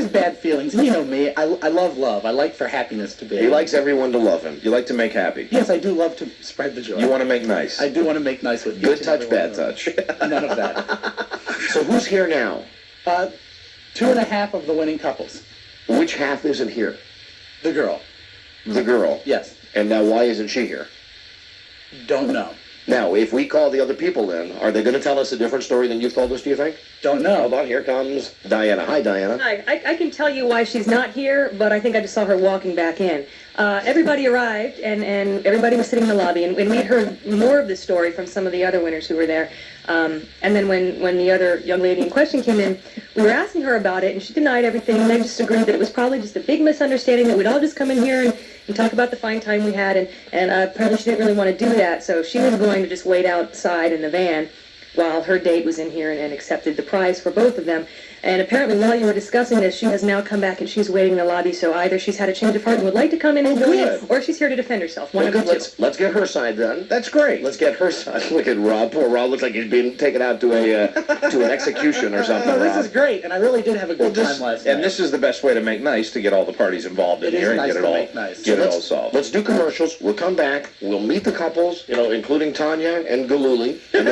bad feelings. And you know me. I love love. I like for happiness to be. He likes everyone to love him. You like to make happy. Yes, I do love to spread the joy. You want to make nice. I do want to make nice with you. Good touch, bad touch. None of that. So who's here now? 2.5 of the winning couples. Which half isn't here? The girl. The girl. Yes. And now why isn't she here? Don't know. Now, if we call the other people in, are they going to tell us a different story than you've told us, do you think? Don't know. Hold on, here comes Diana. Hi, Diana. Hi, I can tell you why she's not here, but I think I just saw her walking back in. Everybody arrived, and everybody was sitting in the lobby, and we had heard more of the story from some of the other winners who were there. And then when the other young lady in question came in, we were asking her about it, and she denied everything, and they just agreed that it was probably just a big misunderstanding, that we'd all just come in here and talk about the fine time we had, and apparently she didn't really want to do that, so she was going to just wait outside in the van while her date was in here and accepted the prize for both of them. And apparently while you were discussing this, she has now come back and she's waiting in the lobby, so either she's had a change of heart and would like to come in and join in, or she's here to defend herself. One of the two. Let's get her side then. That's great. Let's get her side. Look at Rob. Poor Rob looks like he's being taken out to an execution or something. No, this is great, and I really did have a good time last night. And this is the best way to make nice, to get all the parties involved in here and get it all solved. Let's do commercials. We'll come back. We'll meet the couples, including Tanya and Galuli. And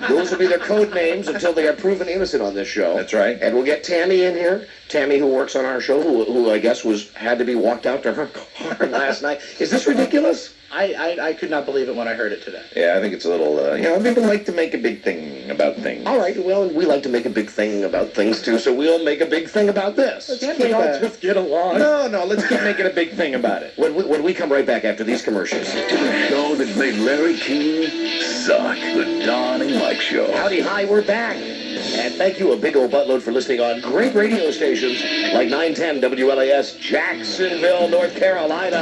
those will be their code names until they are proven innocent on this show. That's right. And we'll get Tammy in here. Tammy, who works on our show, who I guess had to be walked out to her car last night. Is this ridiculous? I could not believe it when I heard it today. Yeah, I think it's a little, people like to make a big thing about things. All right, well, we like to make a big thing about things, too, so we'll make a big thing about this. Can't we all just get along? No, let's keep making a big thing about it. When we come right back after these commercials. To the show that made Larry King suck. The Don and Mike Show. Howdy, hi, we're back. And thank you a big old buttload for listening on great radio stations like 910 WLAS, Jacksonville, North Carolina,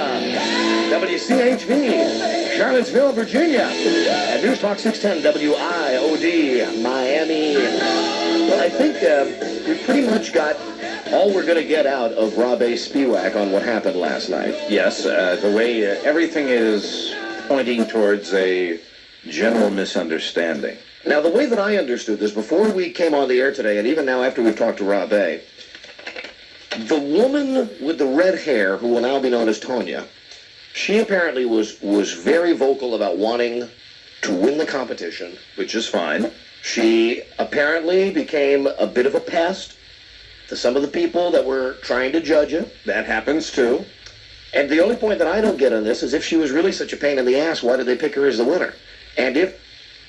WCHV, Charlottesville, Virginia, and News Talk 610 WIOD, Miami. Well, I think we've pretty much got all we're going to get out of Rob A. Spiewak on what happened last night. Yes, the way everything is pointing towards a general misunderstanding. Now, the way that I understood this, before we came on the air today, and even now after we've talked to Rob A., the woman with the red hair, who will now be known as Tonya, she apparently was very vocal about wanting to win the competition, Which is fine. She apparently became a bit of a pest to some of the people that were trying to judge her. That happens, too. And the only point that I don't get on this is if she was really such a pain in the ass, why did they pick her as the winner? And if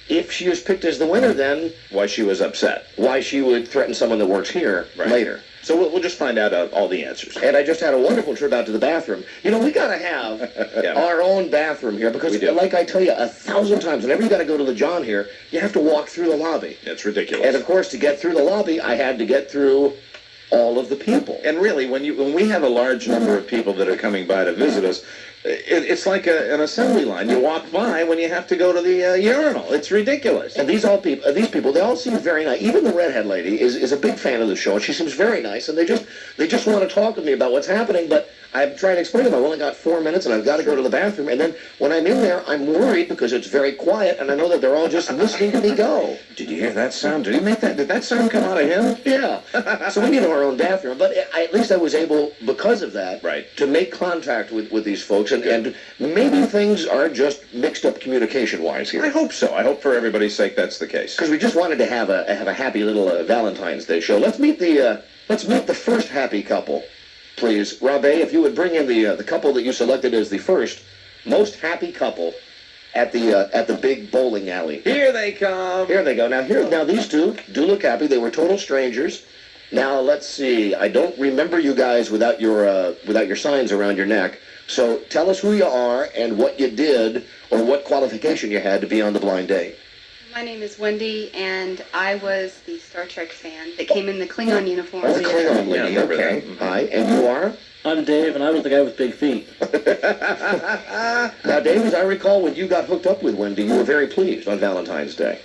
if she is picked as the winner, then Why she was upset. why she would threaten someone that works here Right. later. So we'll just find out all the answers. And I just had a wonderful trip out to the bathroom. You know, we got to have Yeah. our own bathroom here because, We do. like I tell you 1,000 times, whenever you got to go to the John here, you have to walk through the lobby. It's ridiculous. And of course, to get through the lobby, I had to get through all of the people. And really, when we have a large number of people that are coming by to visit us, it's like an assembly line. You walk by when you have to go to the urinal. It's ridiculous. And these people, they all seem very nice. Even the redhead lady is a big fan of the show, and she seems very nice. And they just want to talk with me about what's happening. But I'm trying to explain to them, I've only got 4 minutes, and I've got to go to the bathroom. And then when I'm in there, I'm worried because it's very quiet, and I know that they're all just listening to me go. Did you hear that sound? Did that sound come out of him? Yeah. So we need our own bathroom. But at least I was able, because of that, Right. to make contact with these folks. And maybe things are just mixed up communication-wise here. I hope so. I hope for everybody's sake that's the case. Because we just wanted to have a happy little Valentine's Day show. Let's meet the first happy couple, please. Rob A., if you would bring in the couple that you selected as the first most happy couple at the big bowling alley. Here they come. Here they go. Now these two do look happy. They were total strangers. Now let's see. I don't remember you guys without your signs around your neck. So tell us who you are and what you did or what qualification you had to be on the blind date. My name is Wendy, and I was the Star Trek fan that came in the Klingon uniform. Oh, the Klingon lady. Yeah, I remember Okay. that. Hi. And you are? I'm Dave, and I was the guy with big feet. Now, Dave, as I recall, when you got hooked up with Wendy, you were very pleased on Valentine's Day.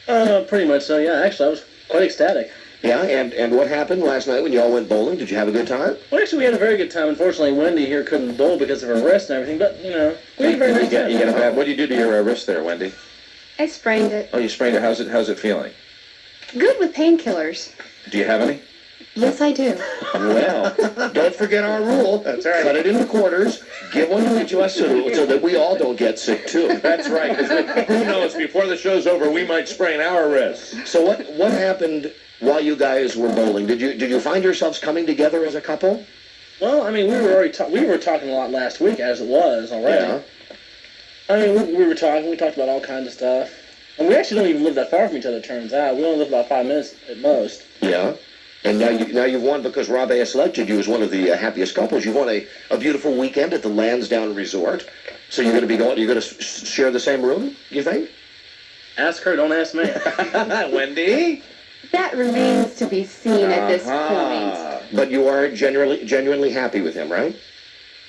Pretty much so, yeah. Actually, I was quite ecstatic. Yeah, and what happened last night when you all went bowling? Did you have a good time? Well, actually, we had a very good time. Unfortunately, Wendy here couldn't bowl because of her wrist and everything, but, we had a very nice time. What do you do to your wrist there, Wendy? I sprained it. Oh, you sprained it. How's it feeling? Good with painkillers. Do you have any? Yes, I do. Well, don't forget our rule. That's right. Cut it into quarters. Give one to each of us so that we all don't get sick, too. That's right, because who knows, before the show's over, we might sprain our wrists. So what happened while you guys were bowling? Did you find yourselves coming together as a couple? Well, I mean, we were talking a lot last week, as it was already. Yeah. I mean, we were talking. We talked about all kinds of stuff. And we actually don't even live that far from each other, it turns out. We only live about 5 minutes at most. Yeah. And now you've won because Rob A. selected you as one of the happiest couples. You've won a beautiful weekend at the Lansdowne Resort. So you're going to share the same room, you think? Ask her, don't ask me. Wendy? That remains to be seen at this point. But you are genuinely happy with him, right?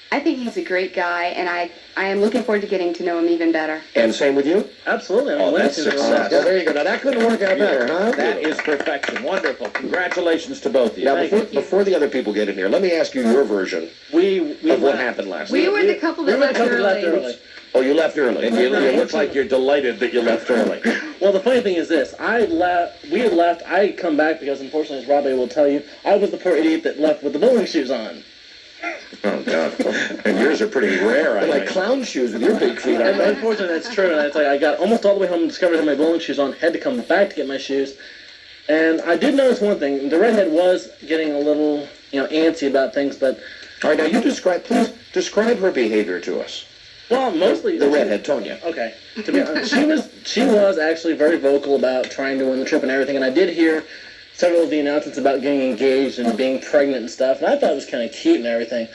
I think he's a great guy, and I am looking forward to getting to know him even better. And same with you? Absolutely. I mean, Oh, that's Wendy's a success. Well, there you go. Now, that couldn't work out better, huh? That is perfection. Wonderful. Congratulations to both of you. Now, before the other people get in here, let me ask you your version of what happened last night. We were the couple that left early. Oh, you left early. And you look like you're delighted that you left early. Well, the funny thing is this. We had left. I had come back because, unfortunately, as Robbie will tell you, I was the poor idiot that left with the bowling shoes on. Oh, God. And yours are pretty rare, I They're like think. clown shoes with your big feet, aren't they? Unfortunately, that's true. And it's like I got almost all the way home and discovered I had my bowling shoes on, had to come back to get my shoes. And I did notice one thing. The redhead was getting a little, antsy about things, but... All right, now please describe her behavior to us. Well, mostly... The redhead, Tonya. Okay. To be honest, she was actually very vocal about trying to win the trip and everything, and I did hear several of the announcements about getting engaged and being pregnant and stuff, and I thought it was kind of cute and everything.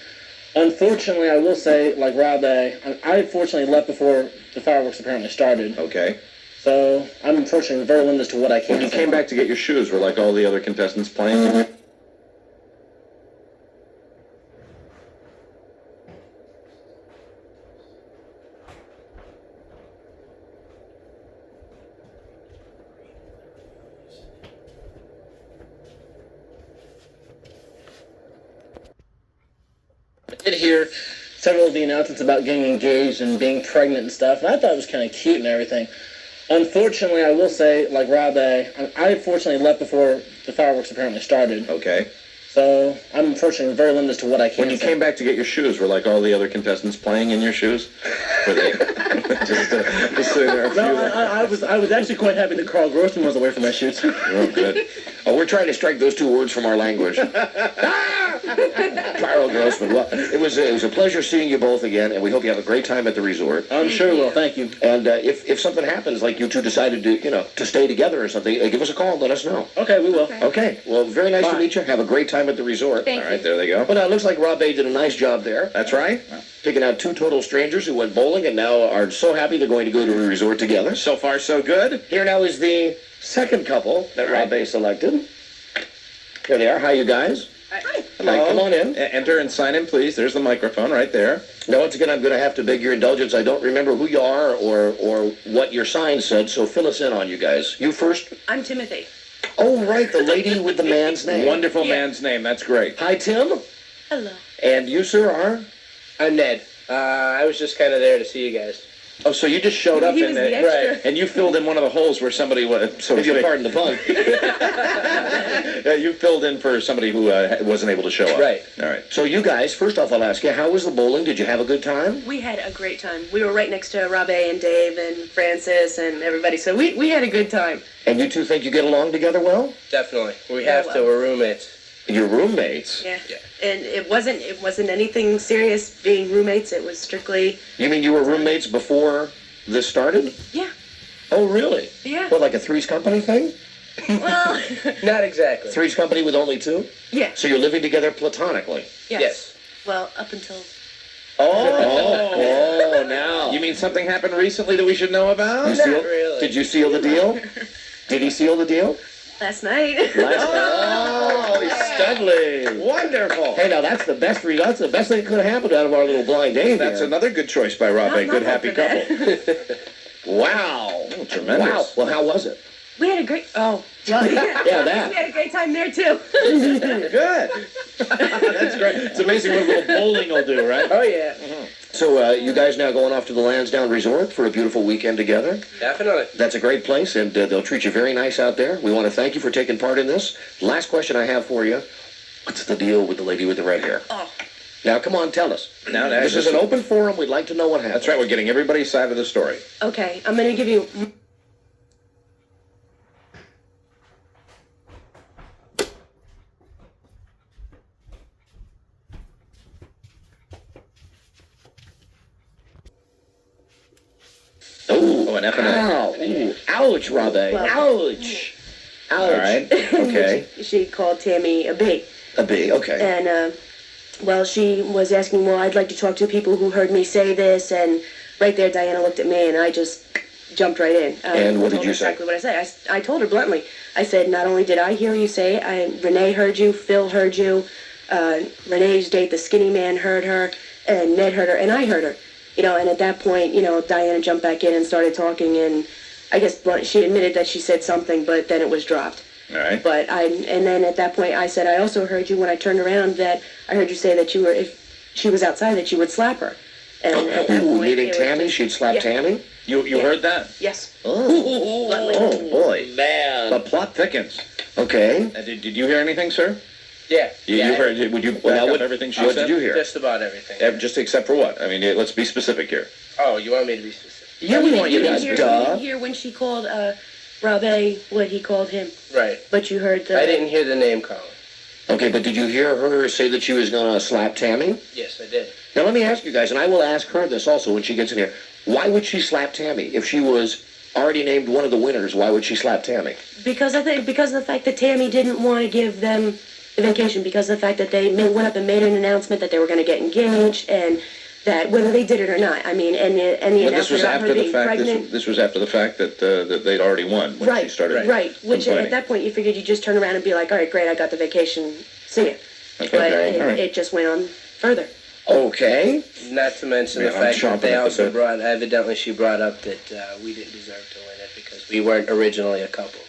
Unfortunately, I will say, like Rob A., I fortunately left before the fireworks apparently started. Okay. So I'm unfortunately very limited as to what I can When you say. came back to get your shoes, were like all the other contestants playing? I did hear several of the announcements about getting engaged and being pregnant and stuff, and I thought it was kind of cute and everything. Unfortunately, I will say, like Rob A., I fortunately left before the fireworks apparently started. Okay. So I'm unfortunately very limited as to what I can When you say. came back to get your shoes, were like all the other contestants playing in your shoes? Were they just sitting there? No, I was actually quite happy that Carl Grossman was away from my shoes. Oh, good. Oh, we're trying to strike those two words from our language. Carl Grossman. Well, it was a pleasure seeing you both again, and we hope you have a great time at the resort. I'm sure we will. Thank you. And if something happens, like you two decided to stay together or something, give us a call and let us know. Okay, we will. Okay. Well, very nice to meet you. Have a great time at the resort. Thank All right, there they go. Well, now it looks like Rob A did a nice job there. That's right. Picking out two total strangers who went bowling and now are so happy they're going to go to a resort together. So far, so good. Here now is the second couple that Rob A selected. Here they are. Hi, you guys. Hi. Hi, come on in. Enter and sign in, please. There's the microphone right there. Now, once again, I'm going to have to beg your indulgence. I don't remember who you are or what your sign said, so fill us in on you guys. You first. I'm Timothy. Oh, right, the lady with the man's name. Wonderful man's name. That's great. Hi, Tim. Hello. And you, sir, are? I'm Ned. I was just kind of there to see you guys. Oh, so you just showed up He in was there, the extra. right? And you filled in one of the holes where somebody was. So If you'll pardon the pun. Yeah, you filled in for somebody who wasn't able to show up. Right. All right. So you guys, first off, I'll ask you, how was the bowling? Did you have a good time? We had a great time. We were right next to Rob A and Dave and Francis and everybody, so we had a good time. And you two think you get along together well? Definitely. We have to. We're roommates. Your roommates? Yeah. And it wasn't anything serious being roommates. It was strictly. You mean you were roommates before this started? Yeah. Oh, really? Yeah. What, like a Three's Company thing? Well. Not exactly. Three's Company with only two? Yeah. So you're living together platonically? Yes. Well, up until. Oh, now. You mean something happened recently that we should know about? You seal- really. Did you seal the deal? Did he seal the deal? Last night. Oh, Studley. Wonderful. Hey, now that's the best result. That's the best thing that could have happened out of our little blind date. That's here. another good choice by Rob. A good happy couple. Wow. Oh, tremendous. Wow. Well, how was it? We had a great. Oh. Well, yeah. Yeah, that. We had a great time there too. Good. That's great. It's amazing what a little bowling will do, right? Oh, yeah. So you guys now going off to the Lansdowne Resort for a beautiful weekend together? Definitely. That's a great place, and they'll treat you very nice out there. We want to thank you for taking part in this. Last question I have for you. What's the deal with the lady with the red hair? Oh. Now, come on, tell us. Now, This is an open forum. We'd like to know what happened. That's right. We're getting everybody's side of the story. Okay, I'm gonna give you. Oh, an F and A. Ow. Ooh. Ouch, Rob A. Well- Ouch. Ouch. All right. Okay. She called Tammy a B. A B, okay. And, well, she was asking, well, I'd like to talk to people who heard me say this, and right there, Diana looked at me, and I just jumped right in. And what did told you her say? Exactly what I said. I told her bluntly. I said, not only did I hear you say it, Renee heard you, Phil heard you, Renee's date, the skinny man, heard her, and Ned heard her, and I heard her. You know, and at that point, Diana jumped back in and started talking, and I guess she admitted that she said something, but then it was dropped. All right. But and then at that point I said, I also heard you when I turned around that I heard you say that if she was outside that you would slap her. And at that Ooh, point, meaning it was Tammy? just- She'd slap Yeah. Tammy? You heard that? Yes. Oh. Bluntly. Oh, boy. Man. The plot thickens. Okay. Did you hear anything, sir? Yeah. You heard? Would you back up everything she what said? did you hear? Just about everything. Just except for what? I mean, let's be specific here. Oh, you want me to be specific? Yeah, we want you didn't guys. hear, Duh. you didn't hear when she called Rob A what he called him, Right. but you heard the. I didn't hear the name calling. Okay, but did you hear her say that she was going to slap Tammy? Yes, I did. Now, let me ask you guys, and I will ask her this also when she gets in here. Why would she slap Tammy? If she was already named one of the winners, why would she slap Tammy? Because of the fact that Tammy didn't want to give them the vacation, because of the fact that they went up and made an announcement that they were going to get engaged, and that whether they did it or not. I mean, and the But this announcement was about after her the being fact. pregnant. This was after the fact that they'd already won when she started. Right. Which complaining. at that point you figured you'd just turn around and be like, all right, great, I got the vacation. See ya. Okay, But all right. it just went on further. Okay. Not to mention Man, the I'm fact that chomping they at the also bit. she brought up that we didn't deserve to win it because we weren't originally a couple.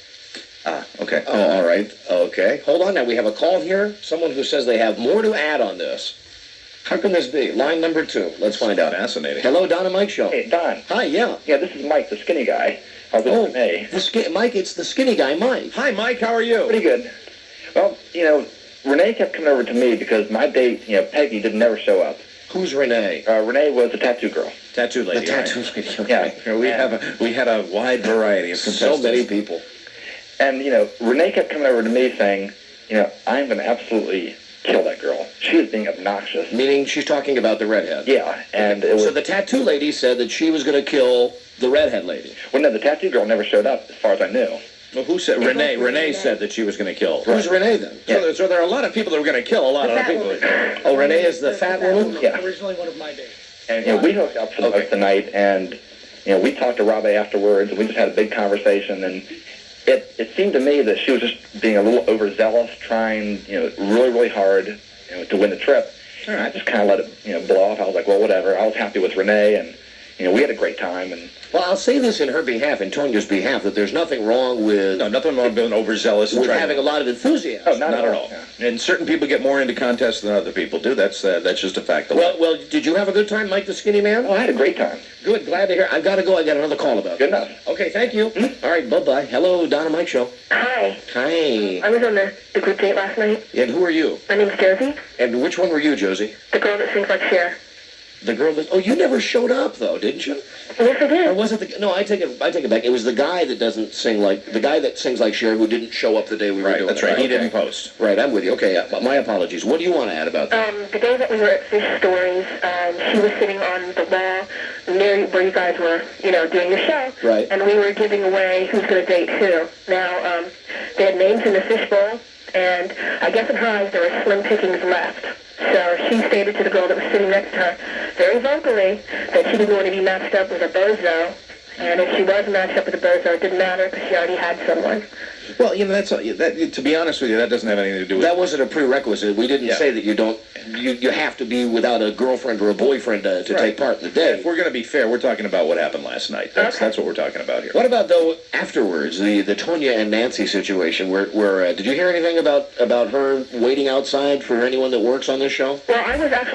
Ah, okay. Oh, all right. Okay. Hold on now. We have a call here. Someone who says they have more to add on this. How can this be? Line number 2. Let's find out. Fascinating. Hello, Don and Mike Show. Hey, Don. Hi, yeah. Yeah, this is Mike, the skinny guy. How's Oh, it Renee? Mike, it's the skinny guy, Mike. Hi, Mike. How are you? Pretty good. Well, Renee kept coming over to me because my date, Peggy, did never show up. Who's Renee? Renee was the tattoo girl. Tattoo lady. The tattoo right? lady. Okay. Yeah. We had a wide variety of So contestants. many people. And, Renee kept coming over to me saying, I'm going to absolutely kill that girl. She was being obnoxious. Meaning she's talking about the redhead. Yeah, and it was... So the tattoo lady said that she was going to kill the redhead lady. Well, no, the tattoo girl never showed up, as far as I knew. Well, who said? Renee. Renee said that she was going to kill. Who's Renee then? So there are a lot of people that were going to kill a lot of other people. Oh, Renee is the fat woman? Yeah. Originally one of my days. And we hooked up for the most of the night, and we talked to Robbie afterwards, and we just had a big conversation, and it seemed to me that she was just being a little overzealous, trying really, really hard to win the trip. And I just kind of let it blow off. I was like, well, whatever. I was happy with Renee, and we had a great time. And well, I'll say this in her behalf, in Tonia's behalf, that there's nothing wrong with... No, nothing wrong with being overzealous. With having a lot of enthusiasm. Oh, not at all. Yeah. And certain people get more into contests than other people do. That's just a fact. Well, did you have a good time, Mike the Skinny Man? Oh, I had a great time. Good, glad to hear. I've got to go. I got another call about it. Good enough. Okay, thank you. All right, bye-bye. Hello, Donna Mike Show. Hi. Hi. I was on the group date last night. And who are you? My name's Josie. And which one were you, Josie? The girl that sings like Cher. The girl that... Oh, you never showed up, though, didn't you? Yes, I did. Or was it the... No, I take it back. It was the guy that doesn't sing like... The guy that sings like Cher who didn't show up the day we were doing That's it. right. He didn't post. Right, I'm with you. Okay, my apologies. What do you want to add about that? The day that we were at Fish Stories, she was sitting on the wall near where you guys were, doing your show. Right. And we were giving away who's going to date who. Now, they had names in the fishbowl, and I guess in her eyes there were slim pickings left. So she stated to the girl that was sitting next to her, very vocally, that she didn't want to be matched up with a bozo. And if she was matched up with a bozo, it didn't matter because she already had someone. Well, to be honest with you, that doesn't have anything to do with... That wasn't a prerequisite. We didn't say that you have to be without a girlfriend or a boyfriend to take part in the day. If we're going to be fair, we're talking about what happened last night. That's what we're talking about here. What about, though, afterwards, the Tonya and Nancy situation, where did you hear anything about her waiting outside for anyone that works on this show? Well,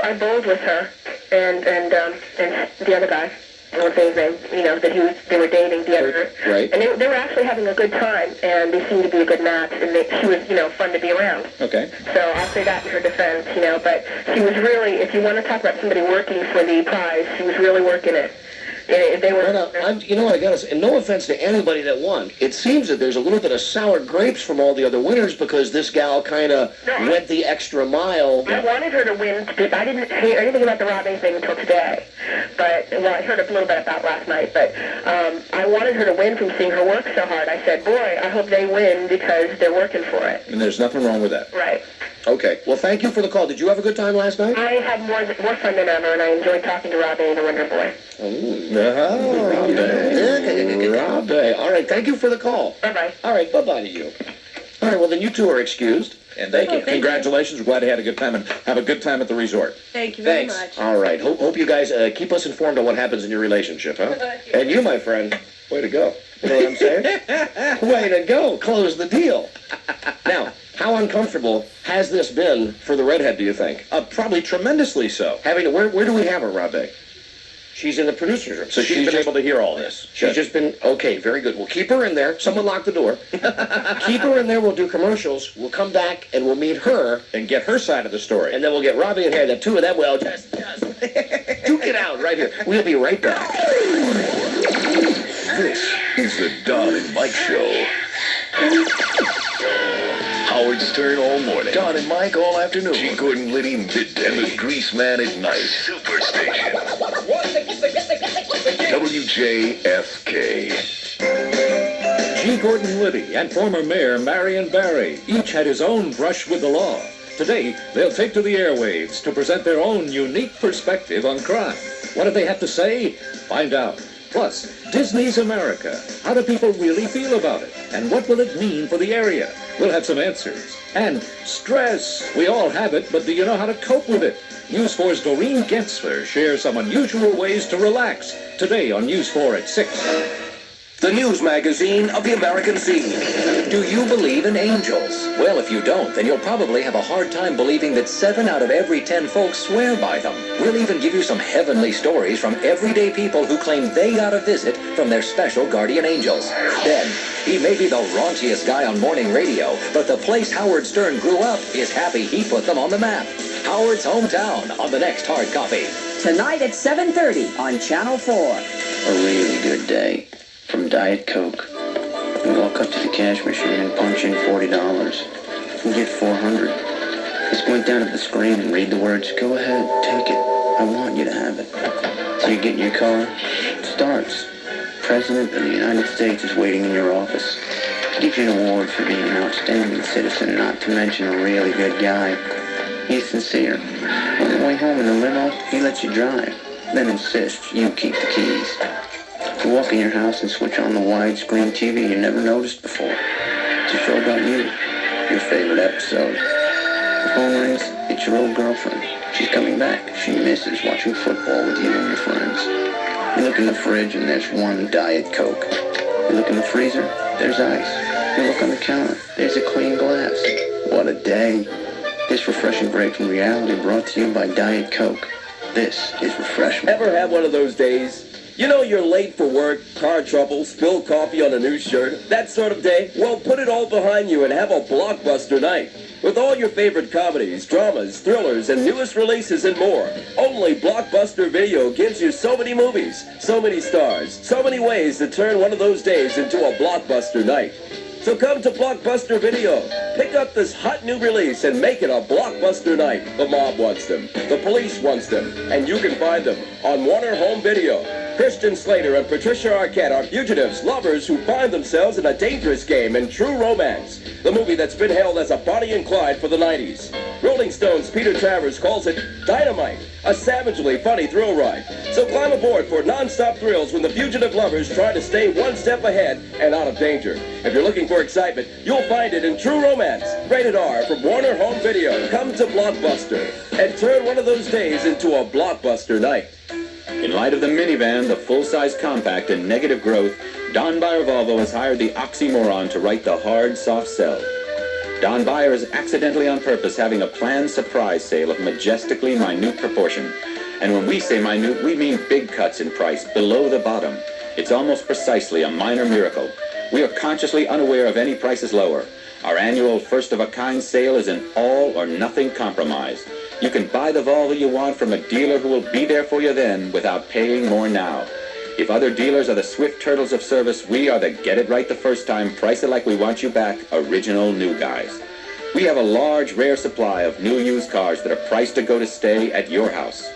I bowled with her and the other guy. I won't say his name, that they were dating the other. Right. And they were actually having a good time, and they seemed to be a good match, and she was, fun to be around. Okay. So I'll say that in her defense, but she was really, if you want to talk about somebody working for the prize, she was really working it. They were... You know what, I got to say, no offense to anybody that won, it seems that there's a little bit of sour grapes from all the other winners because this gal kind of went the extra mile. I wanted her to win. I didn't hear anything about the Robbie thing until today. But, I heard a little bit about last night, but I wanted her to win from seeing her work so hard. I said, boy, I hope they win because they're working for it. And there's nothing wrong with that. Right. Okay. Well, thank you for the call. Did you have a good time last night? I had more fun than ever, and I enjoyed talking to Robbie and the Wonder Boy. Robbie. All right. Thank you for the call. Bye-bye. All right. Bye-bye to you. All right. Well, then you two are excused. And congratulations. We're glad you had a good time, and have a good time at the resort. Thank you very much. All right. Hope you guys keep us informed on what happens in your relationship, huh? And you, my friend, way to go. You know what I'm saying? Way to go. Close the deal. Now, how uncomfortable has this been for the redhead, do you think? Probably tremendously so. Where do we have her, Robbie? She's in the producer's room. So she's been able to hear all this. She's just been, okay, very good. We'll keep her in there. Someone lock the door. Keep her in there. We'll do commercials. We'll come back and we'll meet her. And get her side of the story. And then we'll get Robbie in here. The two of them will just duke it out right here. We'll be right back. This is the Don and Mike Show. Howard Stern all morning. Don and Mike all afternoon. G. Gordon Liddy midday. And the Grease Man at night. Superstation. WJFK. G. Gordon Liddy and former Mayor Marion Barry each had his own brush with the law. Today, they'll take to the airwaves to present their own unique perspective on crime. What do they have to say? Find out. Plus, Disney's America. How do people really feel about it? And what will it mean for the area? We'll have some answers. And stress. We all have it, but do you know how to cope with it? News 4's Doreen Gensler shares some unusual ways to relax. Today on News 4 at 6. The news magazine of the American scene. Do you believe in angels? Well, if you don't, then you'll probably have a hard time believing that 7 out of every 10 folks swear by them. We'll even give you some heavenly stories from everyday people who claim they got a visit from their special guardian angels. Then, he may be the raunchiest guy on morning radio, but the place Howard Stern grew up is happy he put them on the map. Howard's Hometown on the next Hard Copy. Tonight at 7:30 on Channel 4. A really good day. From Diet Coke. You walk up to the cash machine and punch in $40. You get $400. Squint down at the screen and read the words. Go ahead, take it. I want you to have it. So you get in your car. It starts. President of the United States is waiting in your office. He gives you an award for being an outstanding citizen, not to mention a really good guy. He's sincere. On the way home in the limo, he lets you drive, then insists you keep the keys. You walk in your house and switch on the widescreen TV you never noticed before. It's a show about you, your favorite episode. The phone rings, it's your old girlfriend. She's coming back. She misses watching football with you and your friends. You look in the fridge and there's one Diet Coke. You look in the freezer, there's ice. You look on the counter, there's a clean glass. What a day. This refreshing break from reality brought to you by Diet Coke. This is refreshment. Ever have one of those days? You know you're late for work, car trouble, spilled coffee on a new shirt, that sort of day? Well, put it all behind you and have a blockbuster night. With all your favorite comedies, dramas, thrillers, and newest releases and more. Only Blockbuster Video gives you so many movies, so many stars, so many ways to turn one of those days into a blockbuster night. So come to Blockbuster Video. Pick up this hot new release and make it a blockbuster night. The mob wants them. The police wants them. And you can find them on Warner Home Video. Christian Slater and Patricia Arquette are fugitives, lovers who find themselves in a dangerous game in True Romance, the movie that's been hailed as a Bonnie and Clyde for the 90s. Rolling Stone's Peter Travers calls it Dynamite, a savagely funny thrill ride. So climb aboard for non-stop thrills when the fugitive lovers try to stay one step ahead and out of danger. If you're looking for excitement, you'll find it in True Romance, rated R from Warner Home Video. Come to Blockbuster and turn one of those days into a blockbuster night. In light of the minivan, the full-size compact, and negative growth, Don Bayer Volvo has hired the oxymoron to write the hard, soft sell. Don Bayer is accidentally on purpose having a planned surprise sale of majestically minute proportion. And when we say minute, we mean big cuts in price, below the bottom. It's almost precisely a minor miracle. We are consciously unaware of any prices lower. Our annual first-of-a-kind sale is an all-or-nothing compromise. You can buy the Volvo you want from a dealer who will be there for you then without paying more now. If other dealers are the swift turtles of service, we are the get it right the first time, price it like we want you back, original new guys. We have a large, rare supply of new used cars that are priced to go to stay at your house.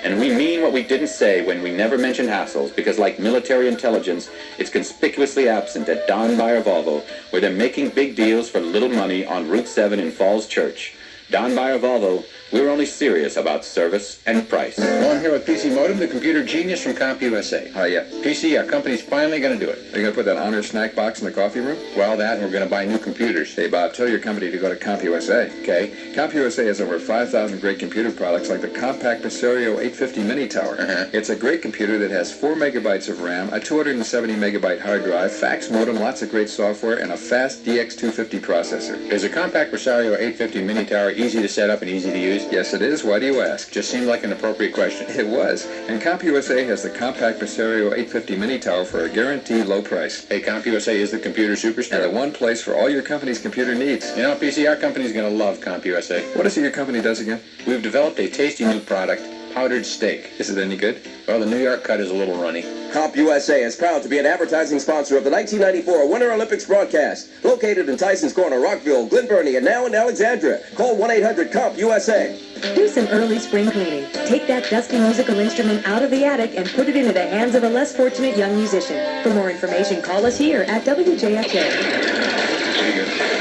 And we mean what we didn't say when we never mentioned hassles, because like military intelligence, it's conspicuously absent at Don Bayer Volvo, where they're making big deals for little money on Route 7 in Falls Church. Don Bayer Volvo, we're only serious about service and price. Well, I'm here with PC Modem, the computer genius from CompUSA. Yeah. PC, our company's finally going to do it. Are you going to put that honor snack box in the coffee room? Well, that, and we're going to buy new computers. Hey, Bob, tell your company to go to CompUSA. Okay. CompUSA has over 5,000 great computer products like the compact Presario 850 Mini Tower. It's a great computer that has 4 megabytes of RAM, a 270 megabyte hard drive, fax modem, lots of great software, and a fast DX250 processor. Is a compact Presario 850 Mini Tower easy to set up and easy to use? Yes, it is. Why do you ask? Just seemed like an appropriate question. It was. And CompUSA has the compact Presario 850 Mini Tower for a guaranteed low price. Hey, CompUSA is the computer superstar. And the one place for all your company's computer needs. You know, PC, our company's going to love CompUSA. What is it your company does again? We've developed a tasty new product, powdered steak. Is it any good? Well, the New York cut is a little runny. CompUSA is proud to be an advertising sponsor of the 1994 Winter Olympics broadcast. Located in Tysons Corner, Rockville, Glen Burnie, and now in Alexandria. Call 1-800-COMP-USA. Do some early spring cleaning. Take that dusty musical instrument out of the attic and put it into the hands of a less fortunate young musician. For more information, call us here at WJFK.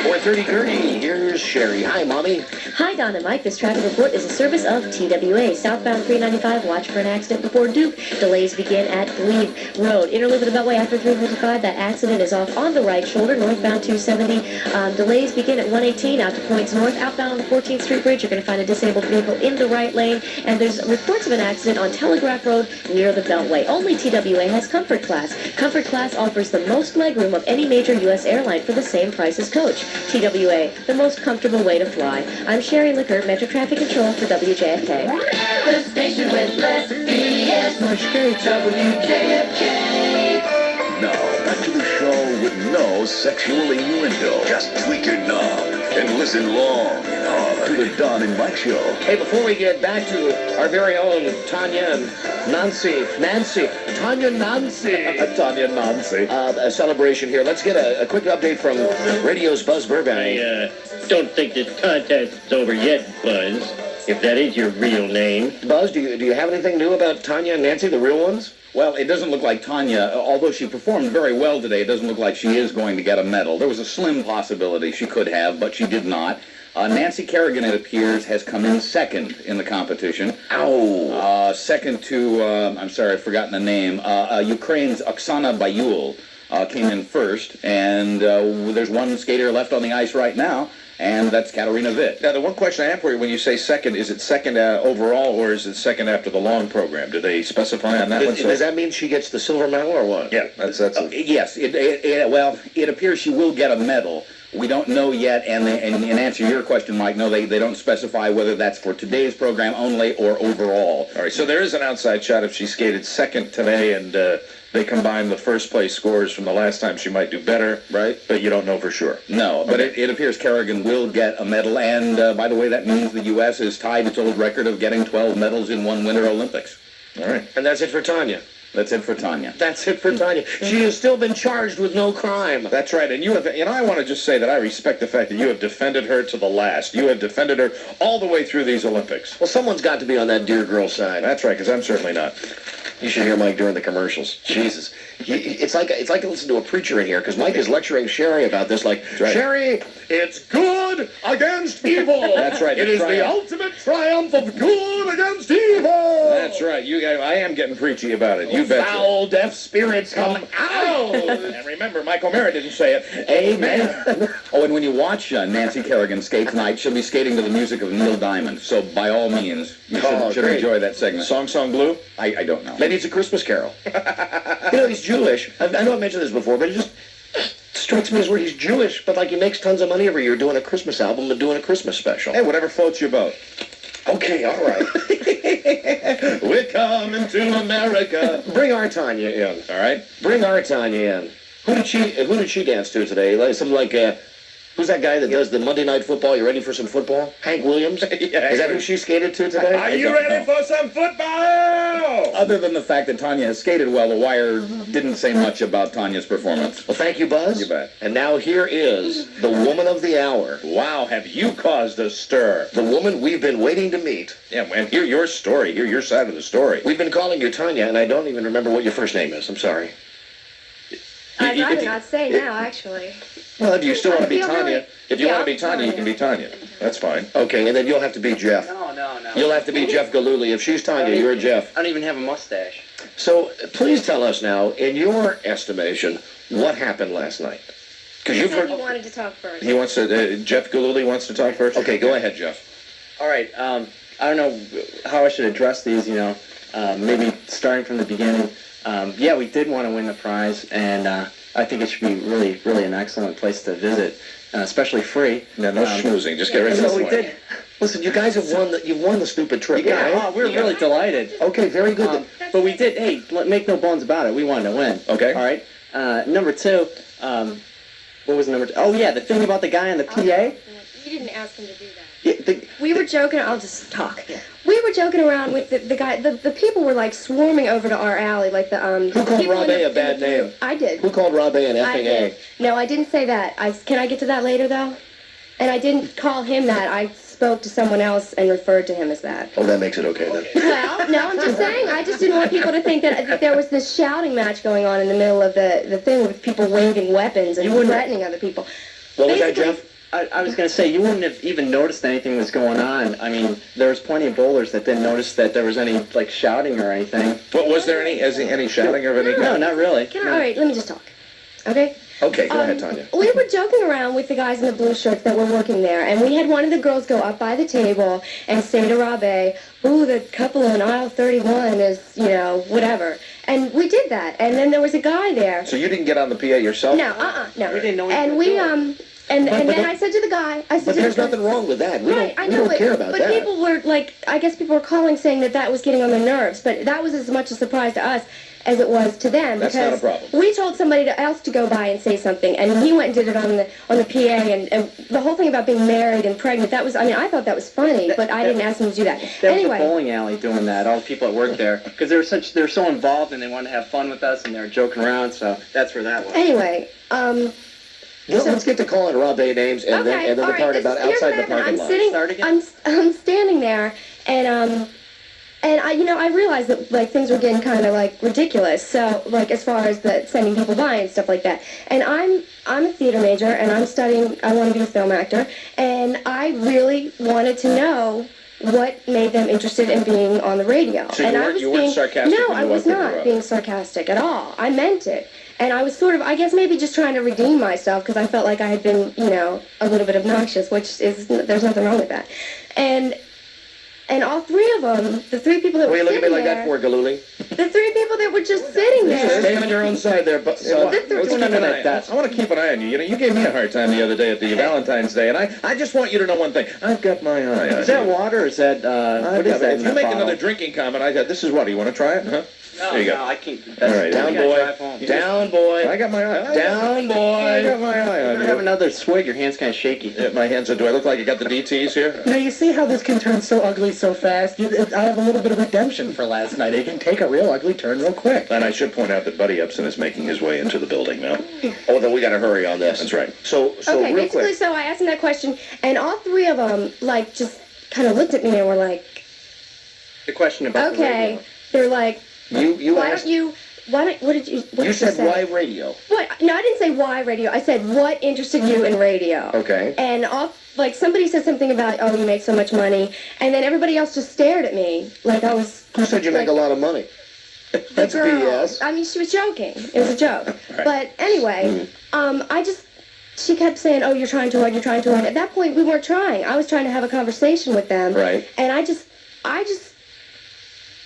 4:30 Gertie, here's Sherry. Hi, Mommy. Hi, Don and Mike. This traffic report is a service of TWA. Southbound 395, watch for an accident before Duke. Delays begin at Glebe Road. Inner loop of the Beltway after 355. That accident is off on the right shoulder. Northbound 270. Delays begin at 118 out to Points North. Outbound on the 14th Street Bridge, you're going to find a disabled vehicle in the right lane. And there's reports of an accident on Telegraph Road near the Beltway. Only TWA has Comfort Class. Comfort Class offers the most legroom of any major U.S. airline for the same price as Coach. TWA, the most comfortable way to fly. I'm Sherry Licker, Metro Traffic Control for WJFK. The station with less BS. Much great WJFK. Now, back to the show with no sexual innuendo. Just tweak your knob and listen. Listen long and hard to the Don and Mike Show. Hey, before we get back to our very own Tanya and Nancy, Tanya Nancy. Tanya Nancy. A celebration here. Let's get a quick update from radio's Buzz Burbank. I don't think this contest is over yet, Buzz, if that is your real name. Buzz, do you have anything new about Tanya and Nancy, the real ones? Well, it doesn't look like Tanya, although she performed very well today, it doesn't look like she is going to get a medal. There was a slim possibility she could have, but she did not. Nancy Kerrigan, it appears, has come in second in the competition. Second to, I'm sorry, I've forgotten the name, Ukraine's Oksana Bayul came in first, and there's one skater left on the ice right now, and that's Katarina Witt. Now, the one question I have for you, when you say second, is it second overall, or is it second after the long program? Do they specify on that one? Does that mean she gets the silver medal or what? Yeah, that's yes, well, it appears she will get a medal. We don't know yet, and in answer to your question, Mike, no, they don't specify whether that's for today's program only or overall. All right, so there is an outside shot if she skated second today and they combine the first place scores from the last time, she might do better, right? But you don't know for sure. No, but it appears Kerrigan will get a medal, and by the way, that means the U.S. has tied its old record of getting 12 medals in one Winter Olympics. All right. And that's it for Tanya. That's it for Tanya. That's it for Tanya. She has still been charged with no crime. That's right. And I want to just say that I respect the fact that you have defended her to the last. You have defended her all the way through these Olympics. Well, someone's got to be on that dear girl side. That's right, because I'm certainly not. You should hear Mike during the commercials. Jesus. It's like I listen to a preacher in here, because Mike is lecturing Sherry about this, like, right. Sherry, it's good against evil. That's right. It is the ultimate triumph of good against evil. That's right. You guys, I am getting preachy about it. You betcha. Foul, deaf spirits come out. And remember, Mike O'Mara didn't say it. Amen. Oh, and when you watch Nancy Kerrigan skate tonight, she'll be skating to the music of Neil Diamond. So by all means, you should enjoy that segment. Song Blue? I don't know. Maybe it's a Christmas carol. You know, he's Jewish. I know I mentioned this before, but it just strikes me as where he's Jewish, but like he makes tons of money every year doing a Christmas album and doing a Christmas special. Hey, whatever floats your boat. Okay, all right. We're coming to America. Bring our Tanya in. All right. Bring our Tanya in. Who did she dance to today? Like something like who's that guy that does the Monday Night Football? You ready for some football? Hank Williams? Yeah, is that who she skated to today? Are you ready for some football? Other than the fact that Tanya has skated well, The Wire didn't say much about Tanya's performance. Well, thank you, Buzz. You bet. And now here is the woman of the hour. Wow, have you caused a stir? The woman we've been waiting to meet. Yeah, man, hear your story. Hear your side of the story. We've been calling you Tanya, and I don't even remember what your first name is. I'm sorry. I'd rather not say now, actually. Well, if you still want to be feel Tanya. really- If you Yeah, want to be I'll Tanya, you try can be Tanya. That's fine. Okay, and then you'll have to be Jeff. No. You'll have to be Jeff Galooly. If she's Tanya, you're Jeff. I don't even have a mustache. So please tell us now, in your estimation, what happened last night? Because you've heard. You wanted to talk first. He wants to. Jeff Galooly wants to talk first. Okay, go ahead, Jeff. All right. I don't know how I should address these. Maybe starting from the beginning. Yeah, we did want to win the prize, and I think it should be really, really an excellent place to visit, especially free. No schmoozing. Just get right to the So we point. did. Listen, you guys have won. You've won the stupid trip. Yeah, we're really delighted. Okay, very good. But we did. Hey, make no bones about it. We wanted to win. Okay. All right. Number two. What was number two? Oh yeah, the thing about the guy on the PA. You didn't ask him to do that. Yeah, We were joking. I'll just talk. We were joking around with the guy. The people were like swarming over to our alley, like the Who called people Rob in A the- a bad in the- name? I did. Who called Rob A an I effing did. A? No, I didn't say that. Can I get to that later though? And I didn't call him that. I spoke to someone else and referred to him as that. Oh, that makes it okay then. Well, no, I'm just saying. I just didn't want people to think that there was this shouting match going on in the middle of the thing with people waving weapons and threatening other people. What was that, Jeff? I was going to say, you wouldn't have even noticed anything was going on. I mean, there was plenty of bowlers that didn't notice that there was any, like, shouting or anything. What was there any shouting of any kind? No, not really. All right, let me just talk. Okay? Okay, go ahead, Tanya. We were joking around with the guys in the blue shirts that were working there, and we had one of the girls go up by the table and say to Rabe, ooh, the couple in aisle 31 is, whatever. And we did that, and then there was a guy there. So you didn't get on the PA yourself? No, no. We didn't know And we, and then I said to the guy, But there's nothing wrong with that. We I don't know, care about but that. people were like, I guess people were calling saying that was getting on their nerves, but that was as much a surprise to us. as it was to them. That's because not a problem. we told somebody else to go by and say something, and he went and did it on the PA, and the whole thing about being married and pregnant, that was, I mean, I thought that was funny, but I didn't ask him to do that. There was Anyway. a bowling alley doing that. All the people that worked there, because they were so involved and they wanted to have fun with us and they were joking around. So that's where that was. Anyway, Let's get to calling Rob A names and then the part about outside the parking lot. I'm standing there, and I realized that like things were getting kind of like ridiculous. So like as far as the sending people by and stuff like that. And I'm a theater major, and I'm studying. I want to be a film actor, and I really wanted to know what made them interested in being on the radio. So and you weren't sarcastic? No, when I you was walked into not Rob? being sarcastic at all. I meant it. And I was sort of, I guess maybe just trying to redeem myself because I felt like I had been, a little bit obnoxious, which is, there's nothing wrong with that. And all three of them, the three people that What are were you looking sitting at me like there, that for, Galooly? the three people that were just sitting there. Stay on your own side there, but I want to keep an eye on you. You gave me a hard time the other day at the Valentine's Day, and I just want you to know one thing. I've got my eye on you. Is that water or is that, what is that If you make another drinking comment, this is what? You want to try it? Huh? No, there you go. no, I can't. All right. Down, boy. Down, boy. I got my eye. Down, boy. I got my eye on You you. have another swig. Your hand's kind of shaky. Yeah, my hands are. Do I look like you got the DTs here? Now, you see how this can turn so ugly so fast? I have a little bit of redemption for last night. It can take a real ugly turn real quick. And I should point out that Buddy Epson is making his way into the building now. Oh, then we got to hurry on this. That's right. So Okay, real basically, quick. so I asked them that question, and all three of them, like, just kind of looked at me and were like, The question about the okay. radio. They're like, You why asked. don't you, what did you You said say? why radio? What? No, I didn't say why radio. I said what interested you in radio. Okay. And like somebody said something about, oh, you make so much money, and then everybody else just stared at me like I was. Who said you make a lot of money? That's the girl. BS. I mean, she was joking. It was a joke. But anyway, she kept saying, oh, you're trying too hard, you're trying too hard. At that point, we weren't trying. I was trying to have a conversation with them. Right. And I just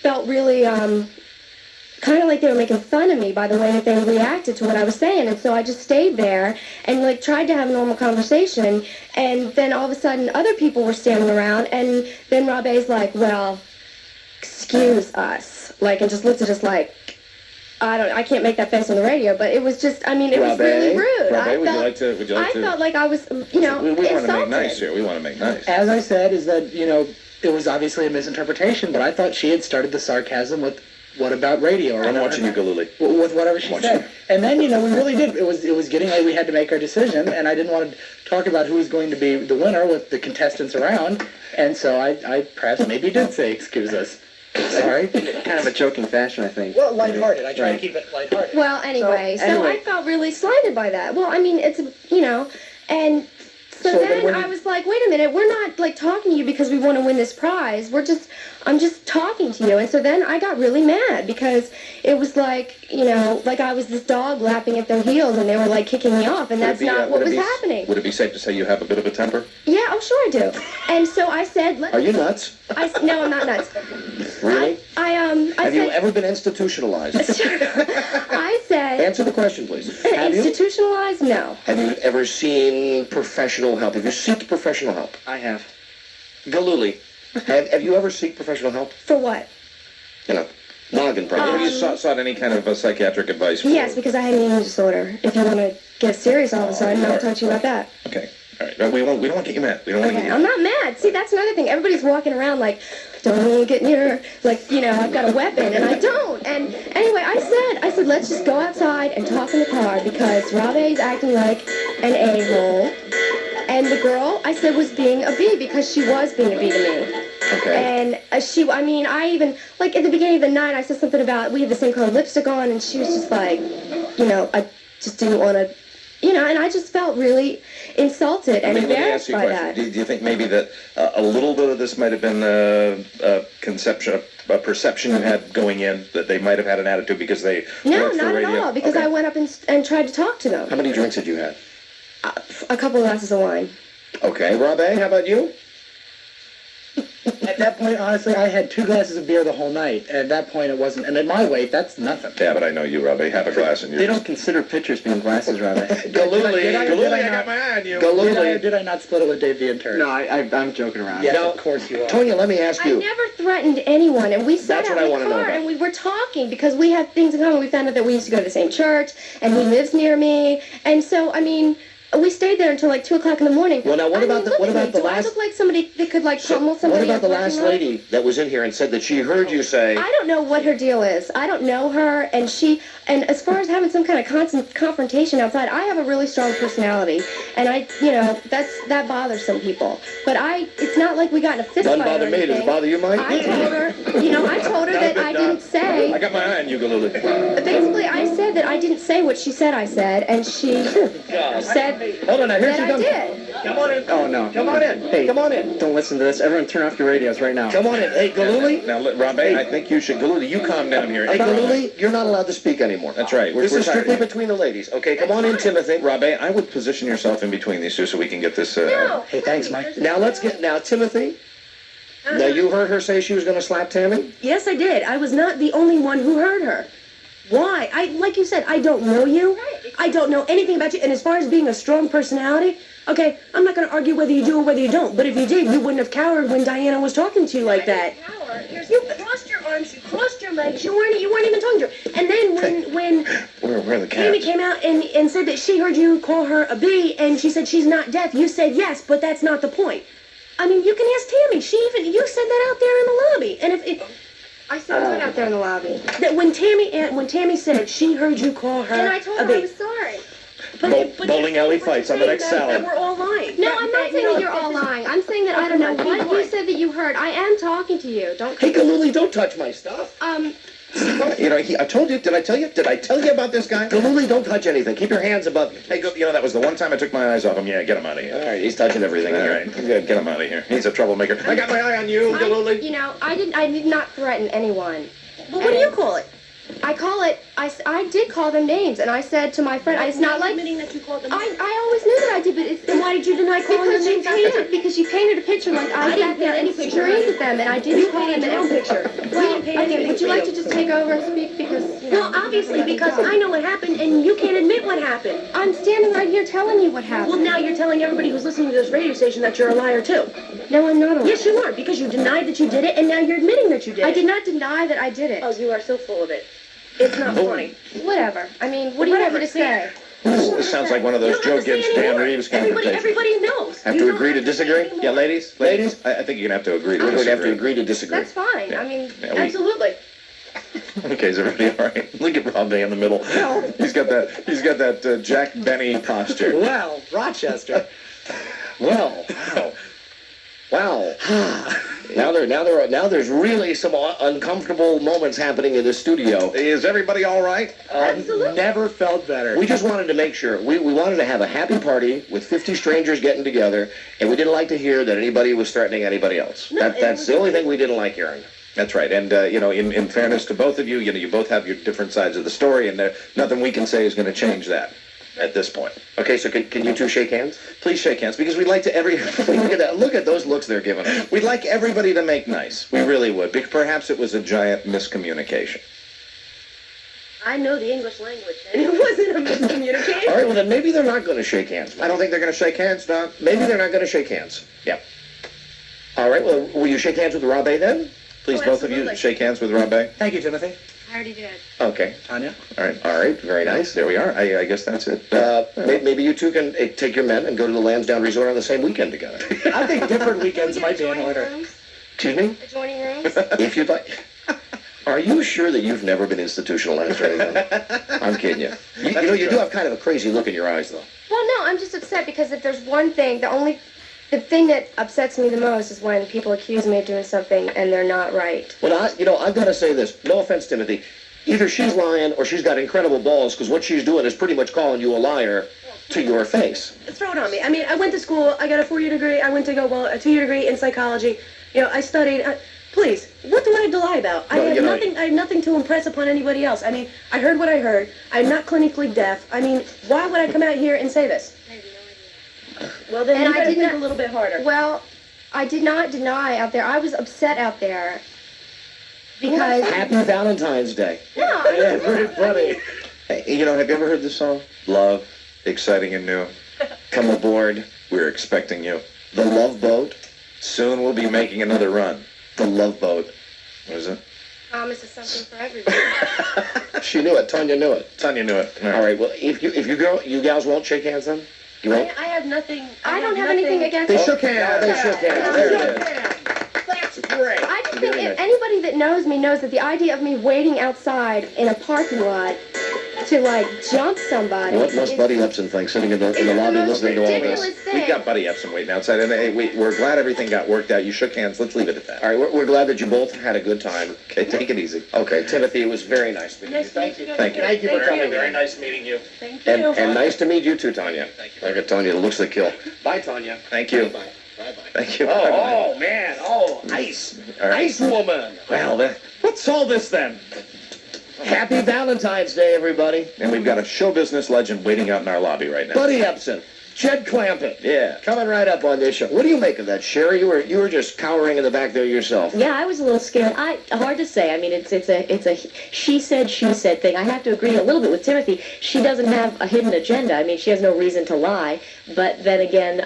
felt really, kind of like they were making fun of me by the way that they reacted to what I was saying. And so I just stayed there and like tried to have a normal conversation. And then all of a sudden other people were standing around, and then Rob A's like, well, excuse us. Like, and just looked at us like, I can't make that face on the radio, but it was just, I mean, it was really rude. Rob A, would you I like to? felt like I was, We want to make insulted. nice here. We want to make nice. As I said, is that, it was obviously a misinterpretation, but I thought she had started the sarcasm with, what about radio? Or I'm whatever. watching you, Galooly. With whatever she said. And then, we really did. It was getting late. We had to make our decision, and I didn't want to talk about who was going to be the winner with the contestants around. And so I perhaps maybe did say, excuse us. Sorry. Kind of a joking fashion, I think. Well, lighthearted. I try to keep it lighthearted. Well, anyway, so I felt really slighted by that. Well, I mean, it's, and so then I was like, wait a minute, we're not, like, talking to you because we want to win this prize. I'm just talking to you. And so then I got really mad because it was like, like I was this dog lapping at their heels and they were, like, kicking me off, and that's not what was happening. Would it be safe to say you have a bit of a temper? Yeah, oh, sure I do. And so I said, Are you nuts? No, I'm not nuts. Really? Have you said, ever been institutionalized? I said... Answer the question, please. Have you? Institutionalized? No. Have you ever seen professional help? Have you sought professional help? I have. Galooly, have you ever sought professional help? For what? Noggin problem. Have you sought any kind of psychiatric advice? Yes, because I had an eating disorder. If you want to get serious all of a sudden, I'll talk to you about that. Okay. All right. We don't want to get you mad. We don't want to get you I'm not mad. See, that's another thing. Everybody's walking around like, don't get near, like, I've got a weapon, and I don't. And anyway, I said, let's just go outside and talk in the car because Rob A's acting like an a-hole. And the girl, I said, was being a bee because she was being a bee to me. Okay. And I even, like, at the beginning of the night, I said something about, we had the same color lipstick on, and she was just like, I just didn't want to, and I just felt really insulted and Let me ask embarrassed you a by question. that. Do you think maybe that a little bit of this might have been a perception you had going in, that they might have had an attitude because they No, worked for not at radio? all, because I went up and tried to talk to them. How many drinks had you had? A couple of glasses of wine. Okay. Rob A, how about you? At that point, honestly, I had 2 glasses of beer the whole night. And at that point, it wasn't. And at my weight, that's nothing. Yeah, but I know you, Robbie. Have a glass and They don't consider pictures being glasses, Robbie. Galooly, I got my eye on you. Galooly. Did I not split it with Dave the intern? No, I'm joking around. Yes, of course you are. Tonya, let me ask I you. never threatened anyone, and we sat That's out what I in wanna the know car about. and we were talking because we have things in common. We found out that we used to go to the same church, and he lives near me, and so I mean, we stayed there until like 2 o'clock in the morning. Well, now what about the Do I last? look like somebody that could like pummel What somebody? about in the a parking last lot? lady that was in here and said that she heard you say? I don't know what her deal is. I don't know her, and as far as having some kind of constant confrontation outside, I have a really strong personality, and that bothers some people. But it's not like we got in a fist Doesn't fight bother or me. Does it anything. bother you, Mike? I told her that I didn't say. I got my eye on you, Galooly. Basically, I said that I didn't say what she said I said, and she said Hold on, now here that she I comes. did. Come on in. Oh, no. Come on in. Hey, Come on in. Don't listen to this. Everyone turn off your radios right now. Come on in. Hey, Galooly. Now, Robbie, I think you should. Galooly, you calm down here. Hey, Galooly, you're not allowed to speak anymore. That's right. This is strictly between the ladies. Okay, come on in, Timothy. Robbie, I would position yourself in between these two so we can get this. Hey, thanks, Mike. Now, Timothy. Now, you heard her say she was going to slap Tammy? Yes, I did. I was not the only one who heard her. Why? Like you said, I don't know you. I don't know anything about you. And as far as being a strong personality, okay, I'm not going to argue whether you do or whether you don't. But if you did, you wouldn't have cowered when Diana was talking to you like that. You crossed your arms, you crossed your legs, you weren't even talking to her. And then when Where are the Tammy cats? came out and said that she heard you call her a bee, and she said she's not deaf, you said yes, but that's not the point. I mean, you can ask Tammy. You said that out there in the lobby. And if I said what out there in the lobby? that when Tammy said she heard you call her And I told a her bee. I was sorry. Bowling alley fights on the next That salad. we're all lying. No, I'm not saying that you're all lying. I'm saying that I don't know what you said that you heard. I am talking to you. Don't. Hey, Galooly, don't touch my stuff. I told you. Did I tell you? Did I tell you about this guy? Galooly, don't touch anything. Keep your hands above you. Hey, that was the one time I took my eyes off him. Yeah, get him out of here. All right, he's touching everything. All right, good. Get him out of here. He's a troublemaker. I got my eye on you, Galooly. I did not threaten anyone. Well, what do you call it? I call it. I did call them names, and I said to my friend, it's not like admitting that you called them. I always knew that I did, but it's. Then why did you deny calling them names? Because you painted a picture like I sat there and screamed at them, and I didn't call them your own names. picture. Well, okay, would you like to just take over and speak because? No, obviously, because I know what happened, and you can't admit what happened. I'm standing right here telling you what happened. Well, now you're telling everybody who's listening to this radio station that you're a liar too. No, I'm not a liar. Yes, you are, because you denied that you did it, and now you're admitting that you did it. I did not deny that I did it. Oh, you are so full of it. It's not funny. Whatever. I mean, what do you want me to say? This sounds like one of those Joe Gibbs, Dan Reeves confrontations. Everybody knows. Have to agree to disagree? Yeah, ladies? Ladies? I think you're going to have to agree to We're going to have to disagree. agree to disagree. That's fine. I mean, Yeah, we- Absolutely. Okay, is everybody all right? Look at Robbie in the middle. He's got that Jack Benny posture. Well, Rochester. Well, wow. Now there's really some uncomfortable moments happening in the studio. Is everybody all right? Never felt better. We just wanted to make sure. We wanted to have a happy party with 50 strangers getting together, and we didn't like to hear that anybody was threatening anybody else. That's the only thing we didn't like hearing. That's right. And, in fairness to both of you, you both have your different sides of the story, and nothing we can say is going to change that at this point. Okay, so can you two shake hands? Please shake hands, because we'd like to Look at that. Look at those looks they're giving us. We'd like everybody to make nice. We really would. Perhaps it was a giant miscommunication. I know the English language, and it wasn't a miscommunication. All right, well then maybe they're not going to shake hands. I don't think they're going to shake hands, Don. Maybe they're not going to shake hands. Yeah. All right, well, will you shake hands with Robbie then? Please, both of you, shake hands with Robbie. Thank you, Timothy. I already did. Okay. Tanya? All right. All right, very nice. There we are. I guess that's it. Maybe you two can take your men and go to the Lansdowne Resort on the same weekend together. I think different weekends might be in order. Excuse me? Adjoining rooms? If you'd like. Are you sure that you've never been institutionalized or anything? I'm kidding you. You do have kind of a crazy look in your eyes, though. Well, no, I'm just upset because if there's one thing, the thing that upsets me the most is when people accuse me of doing something and they're not right. Well, I've got to say this. No offense, Timothy. Either she's lying or she's got incredible balls, because what she's doing is pretty much calling you a liar to your face. Throw it on me. I mean, I went to school. I got a 4-year degree. I went to a 2-year degree in psychology. I studied. Please, what do I have to lie about? I have nothing to impress upon anybody else. I mean, I heard what I heard. I'm not clinically deaf. I mean, why would I come out here and say this? Well, then you better think a little bit harder. Well, I did not deny out there. I was upset out there because Happy Valentine's Day. no, Everybody. Hey, you know, have you ever heard this song? Love, exciting and new. Come aboard. We're expecting you. The Love Boat. Soon we'll be making another run. The Love Boat. What is it? promise is something for everyone. She knew it. Tanya knew it. Tanya knew it. All right. Well, if you gals won't shake hands then? You won't? I have nothing. I don't have anything against. They shook hands. They shook hands. There it is. That's great. I just think if anybody that knows me knows that the idea of me waiting outside in a parking lot to like jump somebody. What must Buddy Epson think sitting in the lobby listening to all ridiculous this? thing. We've got Buddy Epson waiting outside, and hey, we're glad everything got worked out. You shook hands. Let's leave it at that. All right, we're glad that you both had a good time. Okay, take it easy. Okay, Timothy, it was very nice meeting you. Thank you. Thank you. Thank you for coming. Very nice meeting you. Thank you. And nice to meet you too, Tanya. Thank you. Look at Tanya, the looks of the kill. Bye, Tanya. Thank you. Bye. Bye-bye. Thank you. Oh, man. Oh, ice. All right. Ice woman. Well, what's all this then? Happy Valentine's Day, everybody. And we've got a show business legend waiting out in our lobby right now. Buddy Epson. Jed Clampett. Yeah. Coming right up on this show. What do you make of that, Sherry? You were just cowering in the back there yourself. Yeah, I was a little scared. Hard to say. I mean, it's a she said thing. I have to agree a little bit with Timothy. She doesn't have a hidden agenda. I mean, she has no reason to lie. But then again,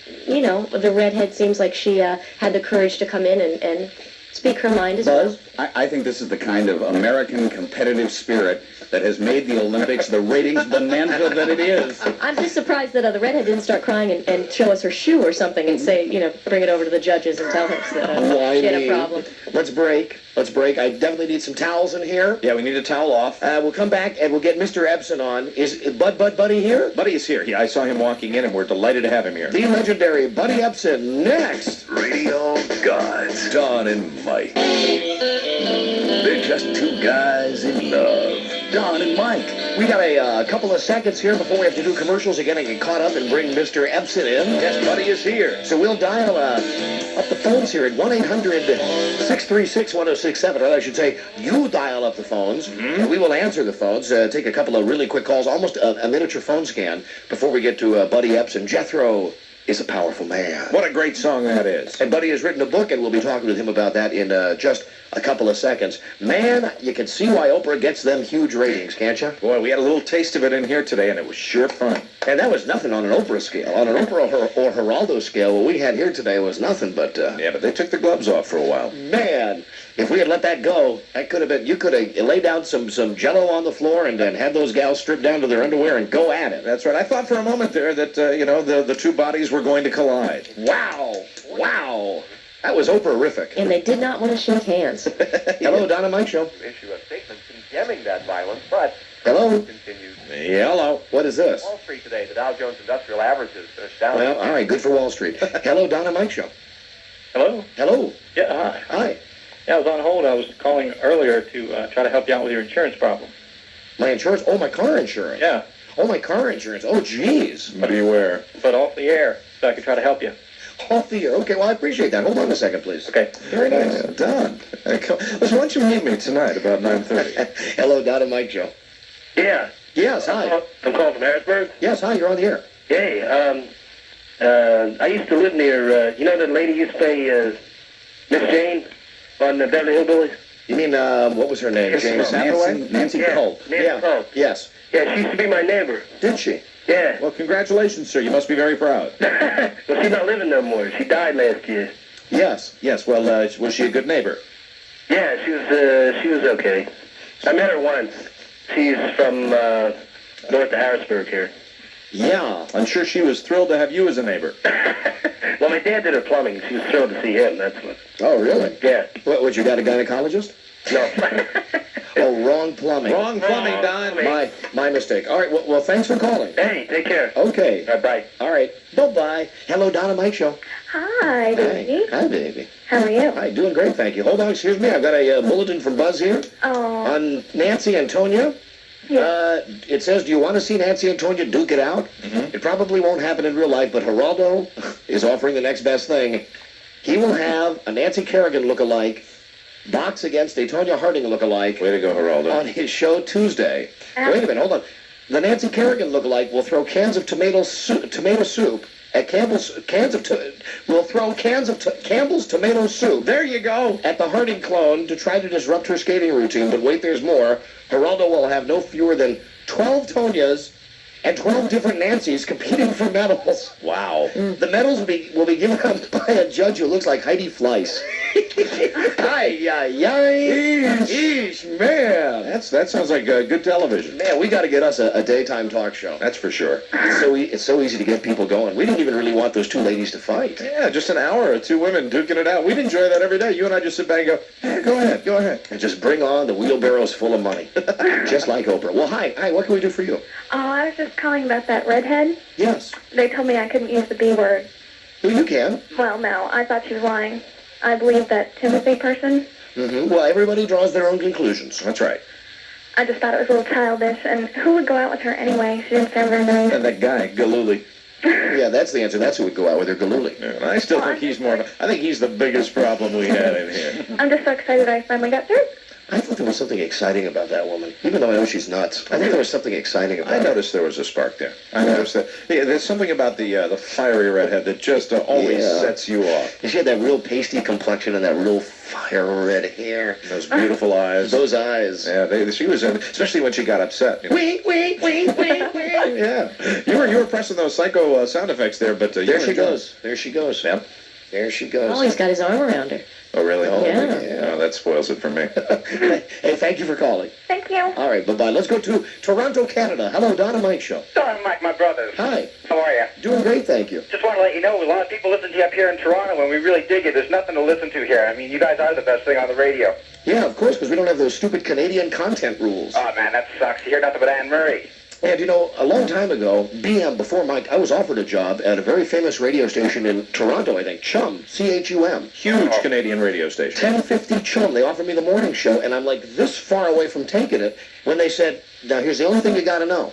the redhead seems like she had the courage to come in and speak her mind as well. I think this is the kind of American competitive spirit that has made the Olympics the ratings bonanza that it is. I'm just surprised that the redhead didn't start crying and show us her shoe or something and say, bring it over to the judges and tell us that she had a problem. Let's break. I definitely need some towels in here. Yeah, we need a towel off. We'll come back and we'll get Mr. Epson on. Is Buddy here? Buddy is here. Yeah, I saw him walking in, and we're delighted to have him here. The legendary Buddy Epson next. Radio Gods, Don and Mike. They're just two guys in love. Don and Mike. We got a couple of seconds here before we have to do commercials again and get caught up and bring Mr. Epson in. Yes, Buddy is here. So we'll dial up the phones here at 1-800-636-1067. Or I should say, you dial up the phones. And we will answer the phones, take a couple of really quick calls, almost a miniature phone scan before we get to Buddy Epson. Jethro is a powerful man. What a great song that is. And Buddy has written a book, and we'll be talking with him about that in just a couple of seconds. Man, you can see why Oprah gets them huge ratings, can't you? Boy, we had a little taste of it in here today, and it was sure fun. And that was nothing on an Oprah scale. On an Oprah or Geraldo scale, what we had here today was nothing but... Yeah, but they took the gloves off for a while. Man, if we had let that go, that could have been... You could have laid down some Jell-O on the floor and then had those gals strip down to their underwear and go at it. That's right. I thought for a moment there that, the two bodies were going to collide. Wow. That was Oprah-rific. And they did not want to shake hands. Hello, Don and Mike Show. Issue a statement condemning that violence, but Hello. continues. Hello. What is this? Wall Street today, the Dow Jones Industrial Averages finished down. Well, all right, good for Wall Street. Hello, Don and Mike Show. Hello? Hello. Yeah, hi. Hi. Yeah, I was on hold. I was calling earlier to try to help you out with your insurance problem. My insurance? Oh, my car insurance. Yeah. Oh, my car insurance. Oh, geez. What do you wear? But off the air, so I could try to help you. Off the air. Okay, well, I appreciate that. Hold on a second, please. Okay. Very nice. Don. Listen, why don't you meet me tonight about 9:30? Hello, Don and Mike Show. Yeah. Yes, hi. I'm calling from Harrisburg. Yes, hi, you're on the air. Hey, I used to live near, you know that lady used to play Miss Jane on the Beverly Hillbillies? You mean, what was her name? James Hathaway? Nancy Culp. Nancy Culp. Yes. Yeah, she used to be my neighbor. Did she? Yeah. Well, congratulations, sir. You must be very proud. Well, she's not living no more. She died last year. Yes. Yes, well, was she a good neighbor? Yeah, she was okay. I met her once. She's from north of Harrisburg here. Yeah. I'm sure she was thrilled to have you as a neighbor. Well, my dad did her plumbing. She was thrilled to see him, that's what. Oh, really? Yeah. What, your dad a gynecologist? No. Oh, wrong plumbing. Wrong plumbing, Don. My mistake. All right, well, thanks for calling. Hey, take care. Okay. Bye. All right. Bye-bye. Hello, Don and Mike Show. Hi, baby. Hi, baby. How are you? Hi, doing great, thank you. Hold on, excuse me. I've got a bulletin from Buzz here Oh. on Nancy and Tonya. Yeah. It says, do you want to see Nancy and Tonya duke it out? It probably won't happen in real life, but Geraldo is offering the next best thing. He will have a Nancy Kerrigan look-alike box against a Tonya Harding look-alike. Way to go, Geraldo. On his show Tuesday. Wait a minute, hold on. The Nancy Kerrigan look-alike will throw cans of tomato soup at we'll throw cans of Campbell's tomato soup. There you go. At the Harding clone to try to disrupt her skating routine. But wait, there's more. Geraldo will have no fewer than 12 Tonias and 12 different Nancys competing for medals. Wow. The medals will be given out by a judge who looks like Heidi Fleiss. Ay, ay, ay. Eesh, man. That sounds like good television. Man, we got to get us a daytime talk show. That's for sure. It's so easy to get people going. We didn't even really want those two ladies to fight. Yeah, just an hour or two women duking it out. We'd enjoy that every day. You and I just sit back and go, hey, go ahead. And just bring on the wheelbarrows full of money. Just like Oprah. Well, hi, what can we do for you? Oh, I was just calling about that redhead. Yes. They told me I couldn't use the B word. Well, you can. Well, no, I thought she was lying. I believe that Timothy person. Mm-hmm. Well, everybody draws their own conclusions. That's right. I just thought it was a little childish, and who would go out with her anyway? She didn't sound very nice. And that guy, Galooly. Yeah, that's the answer. That's who would go out with her, Galooly. Yeah, and I still think he's I think he's the biggest problem we had in here. I'm just so excited I finally got through. I thought there was something exciting about that woman, even though I know she's nuts. I think there was something exciting about I her. noticed there was a spark there. I noticed that. Yeah, there's something about the fiery redhead that just always sets you off. She had that real pasty complexion and that real fire red hair. Those beautiful eyes. Those eyes. Yeah, she was in, especially when she got upset. You know? Wink, wink, wink, wink, wink. Yeah. You were pressing those psycho sound effects there, but there she goes. There she goes. Yep. There she goes. Oh, he's got his arm around her. Oh, really? Oh, Yeah. Oh, that spoils it for me. Hey, thank you for calling. Thank you. All right, bye-bye. Let's go to Toronto, Canada. Hello, Don and Mike Show. Don and Mike, my brothers. Hi. How are you? Doing great, thank you. Just want to let you know, a lot of people listen to you up here in Toronto, and we really dig it. There's nothing to listen to here. I mean, you guys are the best thing on the radio. Yeah, of course, because we don't have those stupid Canadian content rules. Oh, man, that sucks. You hear nothing but Anne Murray. And, you know, a long time ago, BM, before Mike, I was offered a job at a very famous radio station in Toronto, I think, Chum, C-H-U-M. Huge Canadian radio station. 1050 Chum. They offered me the morning show, and I'm like this far away from taking it when they said, now here's the only thing you got to know.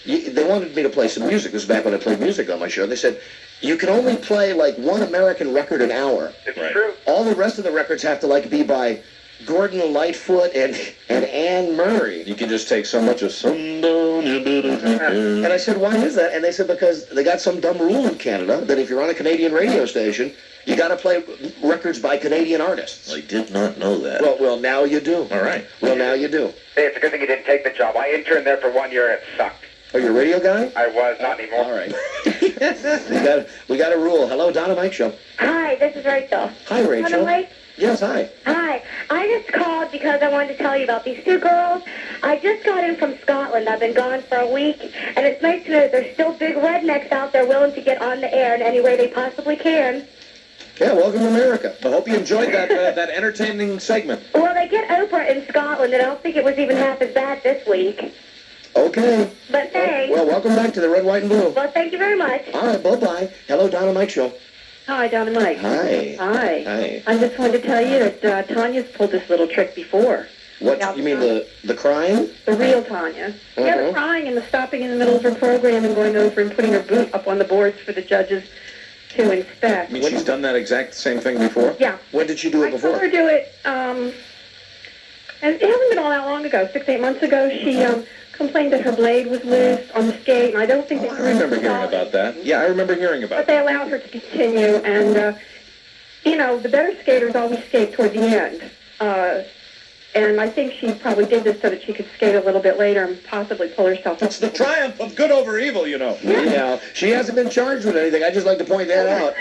They wanted me to play some music. This is back when I played music on my show. They said, you can only play like one American record an hour. It's true. All the rest of the records have to like be by Gordon Lightfoot and Anne Murray. You can just take so much of sundown. And I said, why is that? And they said, because they got some dumb rule in Canada that if you're on a Canadian radio station, you got to play records by Canadian artists. I did not know that. Well, now you do. All right. Well, now you do. Hey, it's a good thing you didn't take the job. I interned there for 1 year, and it sucked. Oh, you're a radio guy? I was, not anymore. All right. we got a rule. Hello, Donna Mike Show. Hi, this is Rachel. Hi, Rachel. Hello, Mike. Yes, hi. Hi. I just called because I wanted to tell you about these two girls. I just got in from Scotland. I've been gone for a week, and it's nice to know that there's still big rednecks out there willing to get on the air in any way they possibly can. Yeah, welcome to America. I hope you enjoyed that that entertaining segment. Well, they get Oprah in Scotland, and I don't think it was even half as bad this week. Okay. But thanks. Well, welcome back to the Red, White, and Blue. Well, thank you very much. All right, bye-bye. Hello, Donna Mike Show. Hi, Don and Mike. Hi. Hi. Hi. I just wanted to tell you that Tanya's pulled this little trick before. What, you mean the crying? The real Tanya. Yeah, the crying and the stopping in the middle of her program and going over and putting her boot up on the boards for the judges to inspect. I mean, she's done that exact same thing before? Yeah. When did she do it before? I saw her do it, and it hasn't been all that long ago. 6-8 months ago, she complained that her blade was loose on the skate, and I don't think they I remember hearing about that. Yeah, I remember hearing about but they allowed her to continue, and, you know, the better skaters always skate toward the end. And I think she probably did this so that she could skate a little bit later and possibly pull herself up. It's the triumph of good over evil, you know. Yeah, she hasn't been charged with anything. I'd just like to point that out.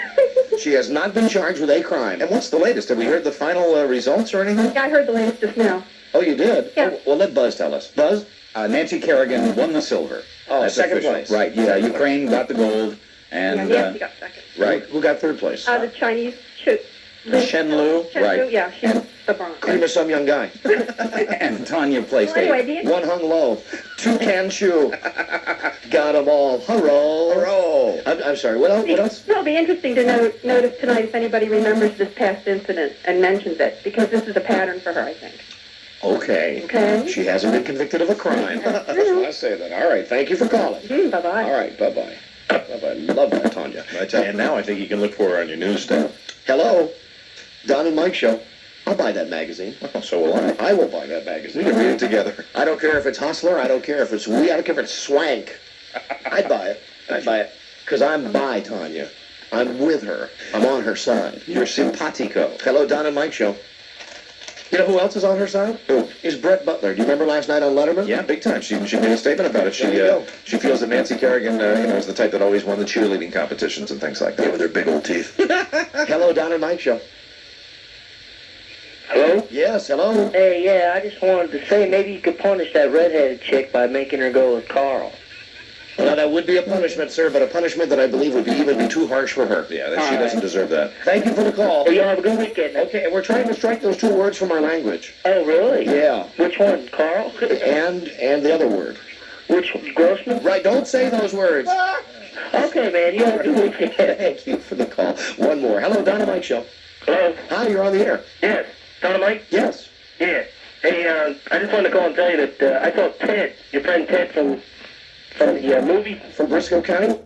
She has not been charged with a crime. And what's the latest? Have we heard the final results or anything? Yeah, I heard the latest just now. Oh, you did? Yeah. Oh, well, let Buzz tell us. Buzz? Nancy Kerrigan won the silver. Oh, That's second official. place. Right, yeah, Ukraine got the gold. And, Yes, she got second. Right. Who got third place? The Chinese Shen Lu? Right. Yeah, she's the bronze. Cream of some young guy. and Tanya placed Well, anyway, eighth. One hung low. Two can chew. Got them all. Hurrah. Hurrah. I'm sorry. What else? It'll be interesting to notice tonight if anybody remembers this past incident and mentions it, because this is a pattern for her, I think. Okay. Okay. She hasn't been convicted of a crime. That's why I say that. All right. Thank you for calling. Bye-bye. All right. Bye-bye. Bye-bye. Love that, Tanya. I tell you, now I think you can look for her on your newsstand. Hello. Don and Mike Show. I'll buy that magazine. Well, so will I. I will buy that magazine. We can read it together. I don't care if it's Hustler. I don't care if it's I don't care if it's Swank. I'd buy it. I'd buy it. because I'm by Tanya. I'm with her. I'm on her side. You're simpatico. Hello, Don and Mike show. You know who else is on her side? Who? Is Brett Butler. Do you remember last night on Letterman? Yeah, big time. She made a statement about it. She feels that Nancy Kerrigan, is the type that always won the cheerleading competitions and things like that with her big old teeth. Hello, Don and Mike show. Hello? Yes, hello. Hey, yeah, I just wanted to say maybe you could punish that redheaded chick by making her go with Carl. Well, that would be a punishment, sir, but a punishment that I believe would even be too harsh for her. Yeah, she doesn't deserve that. Thank you for the call. Well, you have a good weekend. Okay, and we're trying to strike those two words from our language. Oh, really? Yeah. Which one, Carl? And the other word. Which, Grossman? Right, don't say those words. Okay, man, you have a good weekend. Thank you for the call. One more. Hello, Don and Mike show. Hello? Hi, you're on the air. Yes. Don and Mike? Yes. Yeah. Hey, I just wanted to call and tell you that I saw Ted, your friend Ted from the movie. From Briscoe County?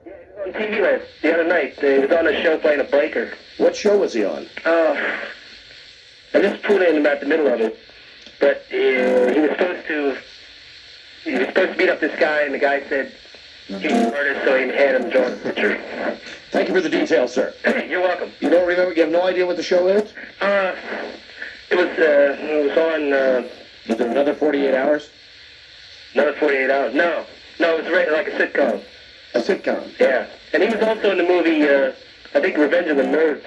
Yeah, he was on TV the other night. He was on a show playing a breaker. What show was he on? I just pulled in about the middle of it. But he was supposed to beat up this guy, and the guy said he's an artist, so he had him draw a picture. Thank you for the details, sir. You're welcome. You don't remember? You have no idea what the show is? It was on, Was it another 48 hours? another 48 hours. No, it was like a sitcom. A sitcom? Yeah. And he was also in the movie, I think, Revenge of the Nerds.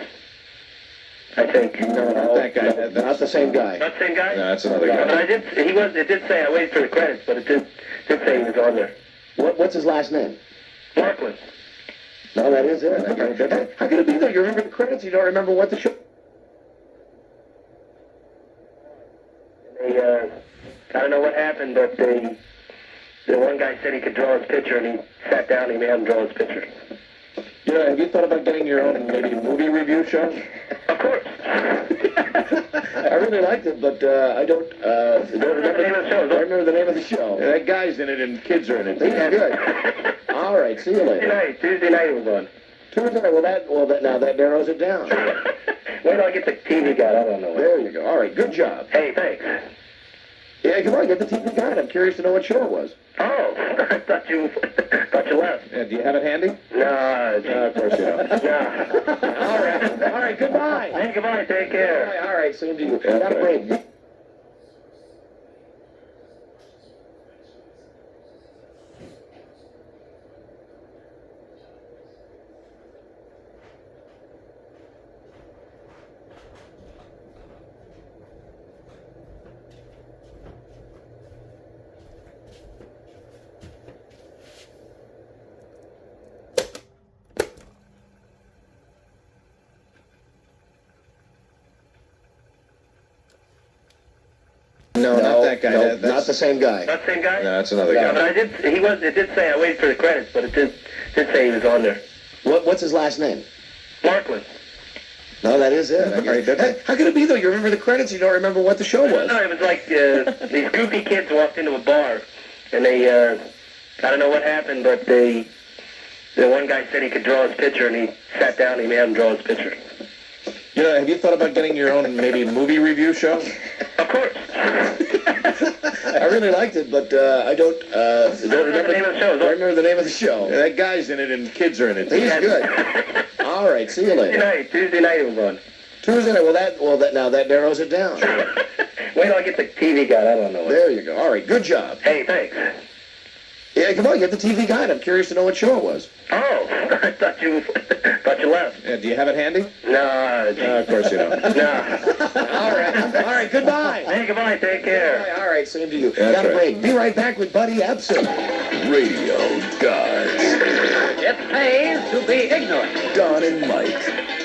I think. No, not that guy. Not the same guy. Not the same guy? No, that's another guy. But it did say, I waited for the credits, but it did say he was on there. What's his last name? Markland. No, that is it. How could it be that you remember the credits? You don't remember what the show... I don't know what happened, but the one guy said he could draw his picture, and he sat down and he made him draw his picture. You know, have you thought about getting your own maybe movie review show? Of course. I really liked it, but I don't remember the name of the show. I don't remember the name of the show. Yeah, that guy's in it and kids are in it. He's good. All right, see you later. Tuesday night it was on. Tuesday night, now that narrows it down. Wait till I get the TV guide. I don't know. There you go. All right, good job. Hey, thanks. Yeah, come on, get the TV guide. I'm curious to know what show it was. Oh, I thought you left. Yeah, do you have it handy? No, of course you don't. No. All right, goodbye. Hey, goodbye. Take care. All right, same to you. Got a break. No, not that guy. No, not the same guy. Not the same guy? No, that's another guy. But it did say, I waited for the credits, but it did say he was on there. What's his last name? Markland. No, that is it. How could it be, though? You remember the credits, you don't remember what the show was. No, it was like these goofy kids walked into a bar, and they, I don't know what happened, but the one guy said he could draw his picture, and he sat down and he made him draw his picture. You know, have you thought about getting your own maybe movie review show? Of course. I really liked it, but I don't remember the name of the show. I don't remember the name of the show. Yeah, that guy's in it and kids are in it. He's good. All right, see you later. Tuesday night it was on. Tuesday night. Now that narrows it down. Wait till I get the TV guide. I don't know. There you go. All right, good job. Hey, thanks. Yeah, come on, get the TV guide. I'm curious to know what show it was. Oh, I thought you left. Yeah, do you have it handy? No, of course you don't. No. All right, goodbye. Hey, goodbye. Take care. All right, same to you. That's Got a right. break. Be right back with Buddy Epson. Radio Guys. It pays to be ignorant. Don and Mike.